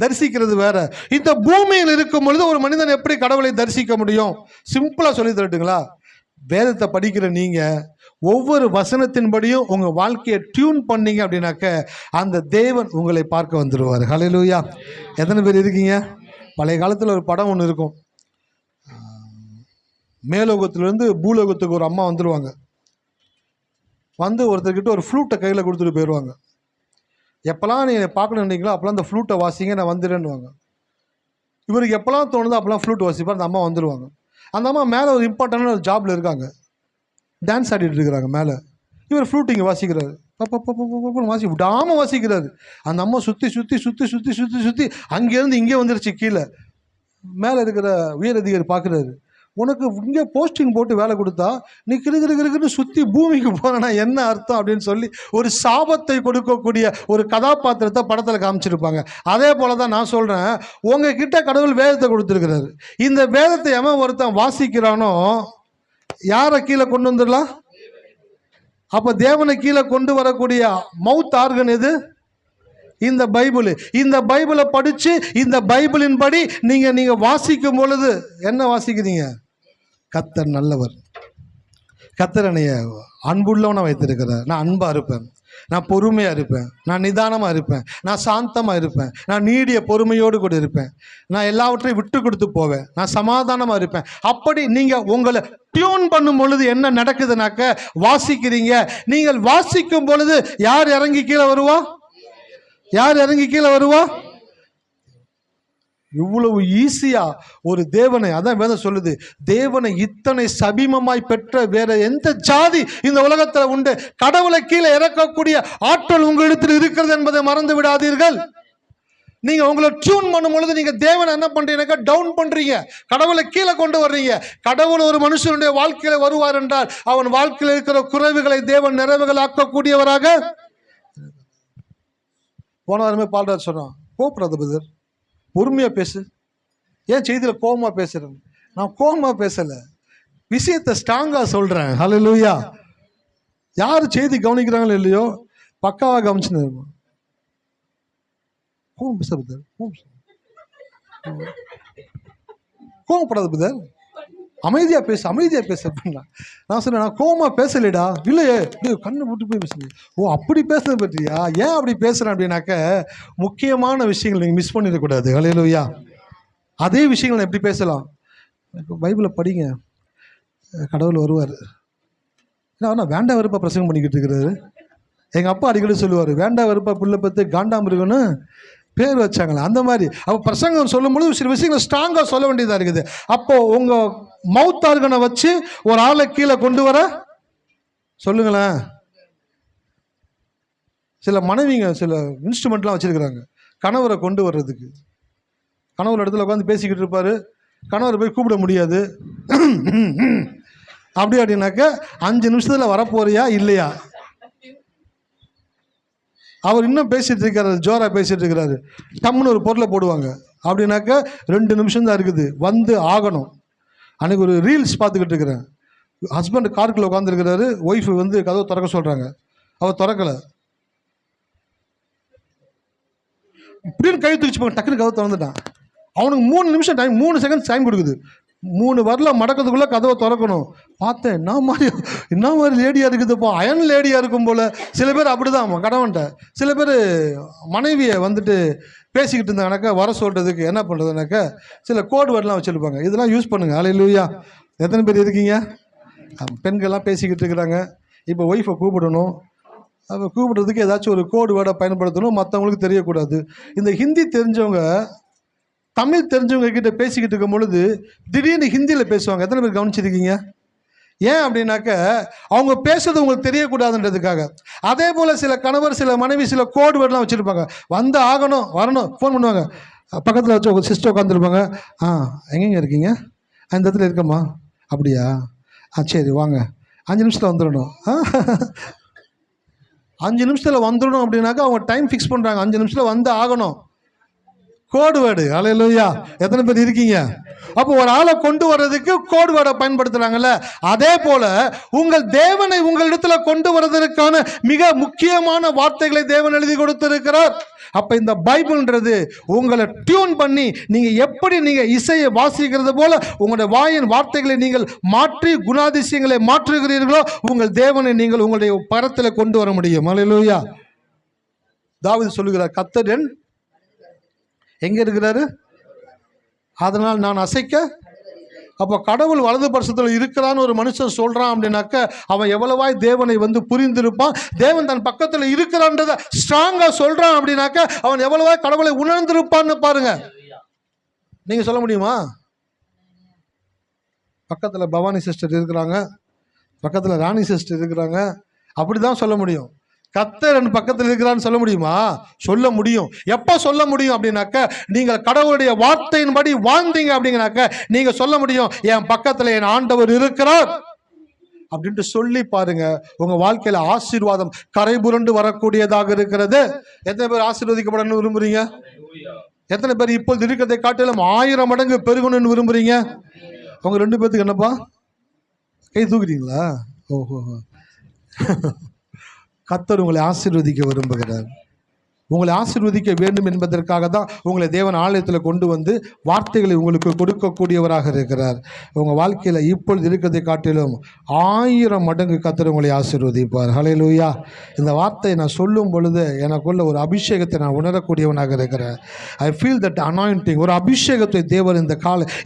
தரிசிக்கிறது வேற. இந்த பூமியில் இருக்கும் பொழுது ஒரு மனிதன் எப்படி கடவுளை தரிசிக்க முடியும்? சிம்பிளா சொல்லி தரட்டுங்களா? வேதத்தை படிக்கிற நீங்க ஒவ்வொரு வசனத்தின்படியும் உங்க வாழ்க்கையை டியூன் பண்ணீங்க அப்படின்னாக்க அந்த தேவன் உங்களை பார்க்க வந்துடுவார். ஹல்லேலூயா. எத்தனை பேர் இருக்கீங்க? பழைய காலத்தில் ஒரு படம் ஒன்று இருக்கும். மேலோகத்திலேருந்து பூலோகத்துக்கு ஒரு அம்மா வந்துடுவாங்க. வந்து ஒருத்தர்கிட்ட ஒரு ஃப்ளூட்டை கையில் கொடுத்துட்டு போயிடுவாங்க. எப்போல்லாம் நீங்கள் பார்க்கணும் நினைக்கிறீங்களோ அப்போல்லாம் அந்த ஃப்ளூட்டை வாசிங்க, நான் வந்துடுறேன்னுவாங்க. இவருக்கு எப்போல்லாம் தோணுதோ அப்போல்லாம் ஃப்ளூட் வாசிப்பார். அந்த அம்மா வந்துடுவாங்க. அந்த அம்மா மேலே ஒரு இம்பார்ட்டண்டான ஒரு ஜாபில் இருக்காங்க, டான்ஸ் ஆடிட்டு இருக்கிறாங்க மேலே. இவர் ஃப்ளூட் இங்கே வாசிக்கிறாரு, வாசி விடாமல் வாசிக்கிறாரு. அந்த அம்மா சுற்றி சுற்றி சுற்றி சுற்றி சுற்றி சுற்றி அங்கேருந்து இங்கே வந்துருச்சு கீழே. மேலே இருக்கிற உயர் அதிகாரி பார்க்குறாரு, உனக்கு இங்கே போஸ்டிங் போட்டு வேலை கொடுத்தா நீ கிருகிருன்னு சுற்றி பூமிக்கு போனா என்ன அர்த்தம் அப்படின்னு சொல்லி ஒரு சாபத்தை கொடுக்கக்கூடிய ஒரு கதாபாத்திரத்தை படத்தில் காமிச்சிருப்பாங்க. அதே போல தான் நான் சொல்கிறேன், உங்ககிட்ட கடவுள் வேதத்தை கொடுத்துருக்கிறாரு. இந்த வேதத்தை எவன் ஒருத்தன் வாசிக்கிறானோ யாரை கீழே கொண்டு வந்துடலாம்? அப்போ தேவனை கீழே கொண்டு வரக்கூடிய மவுத் ஆர்கன் எது? இந்த பைபிள். இந்த பைபிளை படித்து இந்த பைபிளின் படி நீங்க வாசிக்கும் பொழுது என்ன வாசிக்கிறீங்க? கர்த்தர் நல்லவர், கர்த்தர் என்னைய அன்புள்ளவனை வைத்திருக்கிறார். நான் அன்பாக இருப்பேன், நான் பொறுமையாக இருப்பேன், நான் நிதானமாக இருப்பேன், நான் சாந்தமாக இருப்பேன், நான் நீடிய பொறுமையோடு கூட இருப்பேன், நான் எல்லாவற்றையும் விட்டு கொடுத்து போவேன், நான் சமாதானமாக இருப்பேன். அப்படி நீங்கள் உங்களை டியூன் பண்ணும் பொழுது என்ன நடக்குதுனாக்க வாசிக்கிறீங்க. நீங்கள் வாசிக்கும் பொழுது யார் இறங்கி கீழே வருவா? யார் இறங்கி கீழே வருவா? இவ்வளவு ஈஸியா ஒரு தேவனை, அதான் வேதம் சொல்லுது, தேவனை இத்தனை சபீமமாய் பெற்ற வேற எந்த ஜாதி இந்த உலகத்துல உண்டு? கடவுளை கீழே இறக்கக்கூடிய ஆற்றல் உங்களிடத்தில் இருக்கிறது என்பதை மறந்து விடாதீர்கள். நீங்க உங்களை டியூன் பண்ணும் பொழுது நீங்க தேவனை என்ன பண்றீங்க? டவுன் பண்றீங்க, கடவுளை கீழே கொண்டு வர்றீங்க. கடவுள் ஒரு மனுஷனுடைய வாழ்க்கையில வருவார் என்றால் அவன் வாழ்க்கையில் இருக்கிற குறைவுகளை தேவன் நிறைவுகள் ஆக்கக்கூடியவராக. போன வாரமே பால்ராஜ் சொன்னான், கோபப்படாத பிரதர், பொறுமையாக பேசு. ஏன் செய்தியில் கோபமாக பேசுகிறேன்? நான் கோபமாக பேசலை, விஷயத்தை ஸ்ட்ராங்காக சொல்கிறேன். ஹல்லேலூயா. யார் செய்தி கவனிக்கிறாங்களோ இல்லையோ பக்காவாக கவனிச்சுன்னு இருக்கும். கோபம் பேச பிரதர், கோபப்படாத பிரதர், அமைதியாக பேசு, அமைதியாக பேச அப்படின்னா. நான் சொன்னேன், நான் கோபமாக பேசலைடா. இல்லையே, கண்ணை போட்டு போய் பேசுங்க. ஓ அப்படி பேசுறது பற்றியா? ஏன் அப்படி பேசுகிறேன் அப்படின்னாக்க முக்கியமான விஷயங்கள் நீங்கள் மிஸ் பண்ணிடக்கூடாது. ஹல்லேலூயா. அதே விஷயங்கள் எப்படி பேசலாம்? பைபிளை படிங்க, கடவுள் வருவார். ஏன்னா வேண்டாம் வெறுப்பா பிரசங்கம் பண்ணிக்கிட்டு இருக்கிறாரு. எங்கள் அப்பா அடிக்கடி சொல்லுவார், வேண்டா வெறுப்பா பிள்ளை பற்றி காண்டாமிருகன்னு பேர் வச்சாங்களே அந்த மாதிரி. அப்போ பிரசங்கம் சொல்லும்பொழுது சில விஷயங்கள் ஸ்ட்ராங்காக சொல்ல வேண்டியதாக இருக்குது. அப்போது உங்கள் மவுத் ஆர்கனை வச்சு ஒரு ஆளை கீழே கொண்டு வர சொல்லுங்களேன். சில மனைவிங்க சில இன்ஸ்ட்ருமெண்ட்லாம் வச்சுருக்கிறாங்க கணவரை கொண்டு வர்றதுக்கு. கணவர் இடத்துல உட்காந்து பேசிக்கிட்டு இருப்பார், கணவரை போய் கூப்பிட முடியாது. அப்படின்னாக்க 5 நிமிஷத்தில் வரப்போறியா இல்லையா? அவர் இன்னும் பேசிகிட்டு இருக்காரு, ஜோராக பேசிகிட்டு இருக்கிறாரு. டம்முன்னு ஒரு பொருளை போடுவாங்க. அப்படின்னாக்க 2 நிமிஷம் தான் இருக்குது, வந்து ஆகணும். அன்றைக்கி ஒரு ரீல்ஸ் பார்த்துக்கிட்டு இருக்கிறேன். ஹஸ்பண்ட் காருக்குள்ளே உட்காந்துருக்கிறாரு, ஒய்ஃபு வந்து கதவை திறக்க சொல்கிறாங்க. அவர் திறக்கலை. இப்படின்னு கை தூக்கிச்சு போங்க, டக்குன்னு கதவை திறந்துட்டான். அவனுக்கு 3 நிமிஷம் டைம், 3 செகண்ட்ஸ் டைம் கொடுக்குது. 3 வரல மடக்கிறதுக்குள்ளே கதவை திறக்கணும். பார்த்தேன், என்ன மாதிரி லேடியாக இருக்குதுப்போ, அயன் லேடியாக இருக்கும் போல். சில பேர் அப்படி தான் கணவன்ட்ட. சில பேர் மனைவியை வந்துட்டு பேசிக்கிட்டு இருந்தாங்கனாக்கா வர சொல்கிறதுக்கு என்ன பண்ணுறதுனாக்கா சில கோட் வேர்டெலாம் வச்சுருப்பாங்க. இதெல்லாம் யூஸ் பண்ணுங்கள். அல்லேலூயா. எத்தனை பேர் இருக்கீங்க? பெண்கள்லாம் பேசிக்கிட்டு இருக்கிறாங்க. இப்போ ஒய்ஃபை கூப்பிடணும். அப்போ கூப்பிடுறதுக்கு ஏதாச்சும் ஒரு கோடு வேர்டை பயன்படுத்தணும், மற்றவங்களுக்கு தெரியக்கூடாது. இந்த ஹிந்தி தெரிஞ்சவங்க தமிழ் தெரிஞ்சவங்க கிட்ட பேசிக்கிட்டு இருக்கும் பொழுது திடீர்னு ஹிந்தியில் பேசுவாங்க. எத்தனை பேர் கவனிச்சிருக்கீங்க? ஏன் அப்படின்னாக்க அவங்க பேசுறது உங்களுக்கு தெரியக்கூடாதுன்றதுக்காக. அதே போல் சில கணவர் சில மனைவி சில கோடு வேர்டெலாம் வச்சுருப்பாங்க. வந்து ஆகணும், வரணும், ஃபோன் பண்ணுவாங்க. பக்கத்தில் வச்சு ஒரு சிஸ்டர் உட்காந்துருப்பாங்க. எங்கெங்க இருக்கீங்க? அந்த இடத்துல இருக்கம்மா. அப்படியா? சரி வாங்க, 5 நிமிஷத்தில் வந்துடணும். 5 நிமிஷத்தில் வந்துடணும் அப்படின்னாக்கா அவங்க டைம் ஃபிக்ஸ் பண்ணுறாங்க. 5 நிமிஷத்தில் வந்து ஆகணும். Code word. அல்லேலூயா. எத்தனை பேர் இருக்கீங்க? அப்போ ஒரு ஆளை கொண்டு வர்றதுக்கு கோடு வேர்டை பயன்படுத்துறாங்கல்ல, அதே போல உங்கள் தேவனை உங்களிடத்துல கொண்டு வர்றதற்கான மிக முக்கியமான வார்த்தைகளை தேவன் எழுதி கொடுத்திருக்கிறார். அப்ப இந்த பைபிள்ன்றது உங்களை டியூன் பண்ணி நீங்க எப்படி நீங்க இசையை வாசிக்கிறது போல உங்களுடைய வாயின் வார்த்தைகளை நீங்கள் மாற்றி குணாதிசயங்களை மாற்றுகிறீர்களோ உங்கள் தேவனை நீங்கள் உங்களுடைய பரத்தில் கொண்டு வர முடியும். அல்லேலூயா. தாவீது சொல்லுகிறார், கர்த்தர் எங்க இருக்கிறாரு, அதனால் நான் அசைக்க. அப்போ கடவுள் வலது பரிசத்தில் இருக்கிறான்னு ஒரு மனுஷன் சொல்றான் அப்படின்னாக்க அவன் எவ்வளவாய் தேவனை வந்து புரிந்திருப்பான். தேவன் தன் பக்கத்தில் இருக்கிறான்றத ஸ்ட்ராங்கா சொல்றான் அப்படின்னாக்க அவன் எவ்வளவாய் கடவுளை உணர்ந்திருப்பான்னு பாருங்க. நீங்க சொல்ல முடியுமா? பக்கத்தில் பவானி சிஸ்டர் இருக்கிறாங்க, பக்கத்தில் ராணி சிஸ்டர் இருக்கிறாங்க, அப்படிதான் சொல்ல முடியும். கர்த்தர் என் பக்கத்தில் இருக்கிறான்னு சொல்ல முடியுமா? சொல்ல முடியும். எப்போ சொல்ல முடியும் அப்படின்னாக்க நீங்கள் கடவுளுடைய வார்த்தையின்படி வாழ்ந்தீங்க அப்படிங்கனாக்க நீங்க சொல்ல முடியும், என் பக்கத்தில் என் ஆண்டவர் இருக்கிறார் அப்படின்ட்டு சொல்லி பாருங்க. உங்க வாழ்க்கையில ஆசீர்வாதம் கரை புரண்டு வரக்கூடியதாக இருக்கிறது. எத்தனை பேர் ஆசீர்வதிக்கப்படணும்னு விரும்புறீங்க? எத்தனை பேர் இப்போது இருக்கிறதை காட்டிலும் 1000 மடங்கு பெருகணும்னு விரும்புறீங்க? உங்க 2 பேர்த்துக்கு என்னப்பா கை தூக்குறீங்களா? ஓஹோ. கர்த்தர் உங்களை ஆசீர்வதிக்க விரும்புகிறார். உங்களை ஆசீர்வதிக்க வேண்டும் என்பதற்காக தான் உங்களை தேவன் ஆலயத்தில் கொண்டு வந்து வார்த்தைகளை உங்களுக்கு கொடுக்கக்கூடியவராக இருக்கிறார். உங்கள் வாழ்க்கையில் இப்பொழுது இருக்கிறதை காட்டிலும் 1000 மடங்கு கர்த்தர் உங்களை ஆசீர்வதிப்பார். ஹல்லேலூயா. இந்த வார்த்தையை நான் சொல்லும் பொழுது எனக்குள்ள ஒரு அபிஷேகத்தை நான் உணரக்கூடியவனாக இருக்கிறேன். I feel that anointing. ஒரு அபிஷேகத்தை தேவன்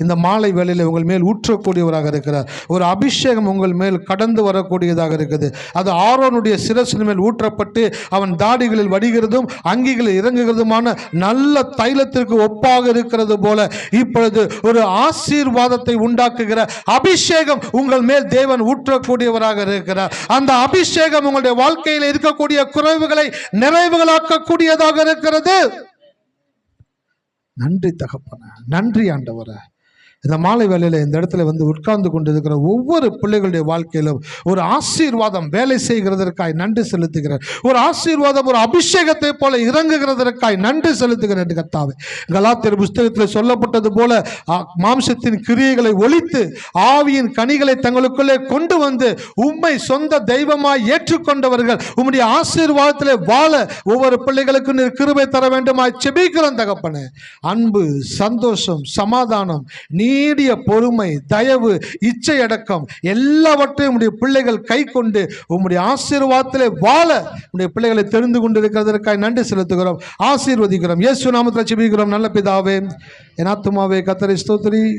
இந்த மாலை வேளையில் உங்கள் மேல் ஊற்றக்கூடியவராக இருக்கிறார். ஒரு அபிஷேகம் உங்கள் மேல் கடந்து வரக்கூடியதாக இருக்குது. அது ஆரோனுடைய சிரசின் மேல் ஊற்றப்பட்டு அவன் தாடிகளில் வடிகிறதும் அங்கிகளில் இறங்குகிறதுமான நல்ல தைலத்திற்கு ஒப்பாக இருக்கிறது போல இப்பொழுது ஒரு ஆசீர்வாதத்தை உண்டாக்குகிற அபிஷேகம் உங்கள் மேல் தேவன் ஊற்றக்கூடியவராக இருக்கிறார். அந்த அபிஷேகம் உங்களுடைய வாழ்க்கையில் இருக்கக்கூடிய குறைவுகளை நிறைவுகளாக்கக்கூடியதாக இருக்கிறது. நன்றி தகப்பனே, நன்றி ஆண்டவரே. இந்த மாலை வேளையில் இந்த இடத்துல வந்து உட்கார்ந்து கொண்டிருக்கிற ஒவ்வொரு பிள்ளைகளுடைய வாழ்க்கையிலும் ஒரு ஆசீர்வாதம் வேலை செய்கிறதற்காய் நன்றி செலுத்துகிறேன். ஒரு ஆசீர்வாதம் ஒரு அபிஷேகத்தை போல இறங்குகிறதற்காய் நன்றி செலுத்துகிறேன் கர்த்தாவே. கலாத்தியர் புஸ்தகத்தில் சொல்லப்பட்டது போல மாம்சத்தின் கிரியைகளை ஒழித்து ஆவியின் கனிகளை தங்களுக்குள்ளே கொண்டு வந்து உம்மை சொந்த தெய்வமாய் ஏற்றுக்கொண்டவர்கள் உம்முடைய ஆசீர்வாதத்திலே வாழ ஒவ்வொரு பிள்ளைகளுக்கும் நீர் கிருபை தர வேண்டுமாய் செபிக்கிறோம் தகப்பனே. அன்பு, சந்தோஷம், சமாதானம், நீடிய பொறுமை, தயவு, இச்சை அடக்கம் எல்லாவற்றையும் உம்முடைய பிள்ளைகள் கை கொண்டு உம்முடைய ஆசீர்வாதத்திலே வாழ உம்முடைய பிள்ளைகளை தெரிந்து கொண்டிருக்கிறதற்காக நன்றி செலுத்துகிறோம், ஆசீர்வதிக்கிறோம். இயேசு நாமத்தில் ஜெபிக்கிறோம் நல்ல பிதாவே. என் ஆத்துமாவே கர்த்தரை ஸ்தோத்திரி.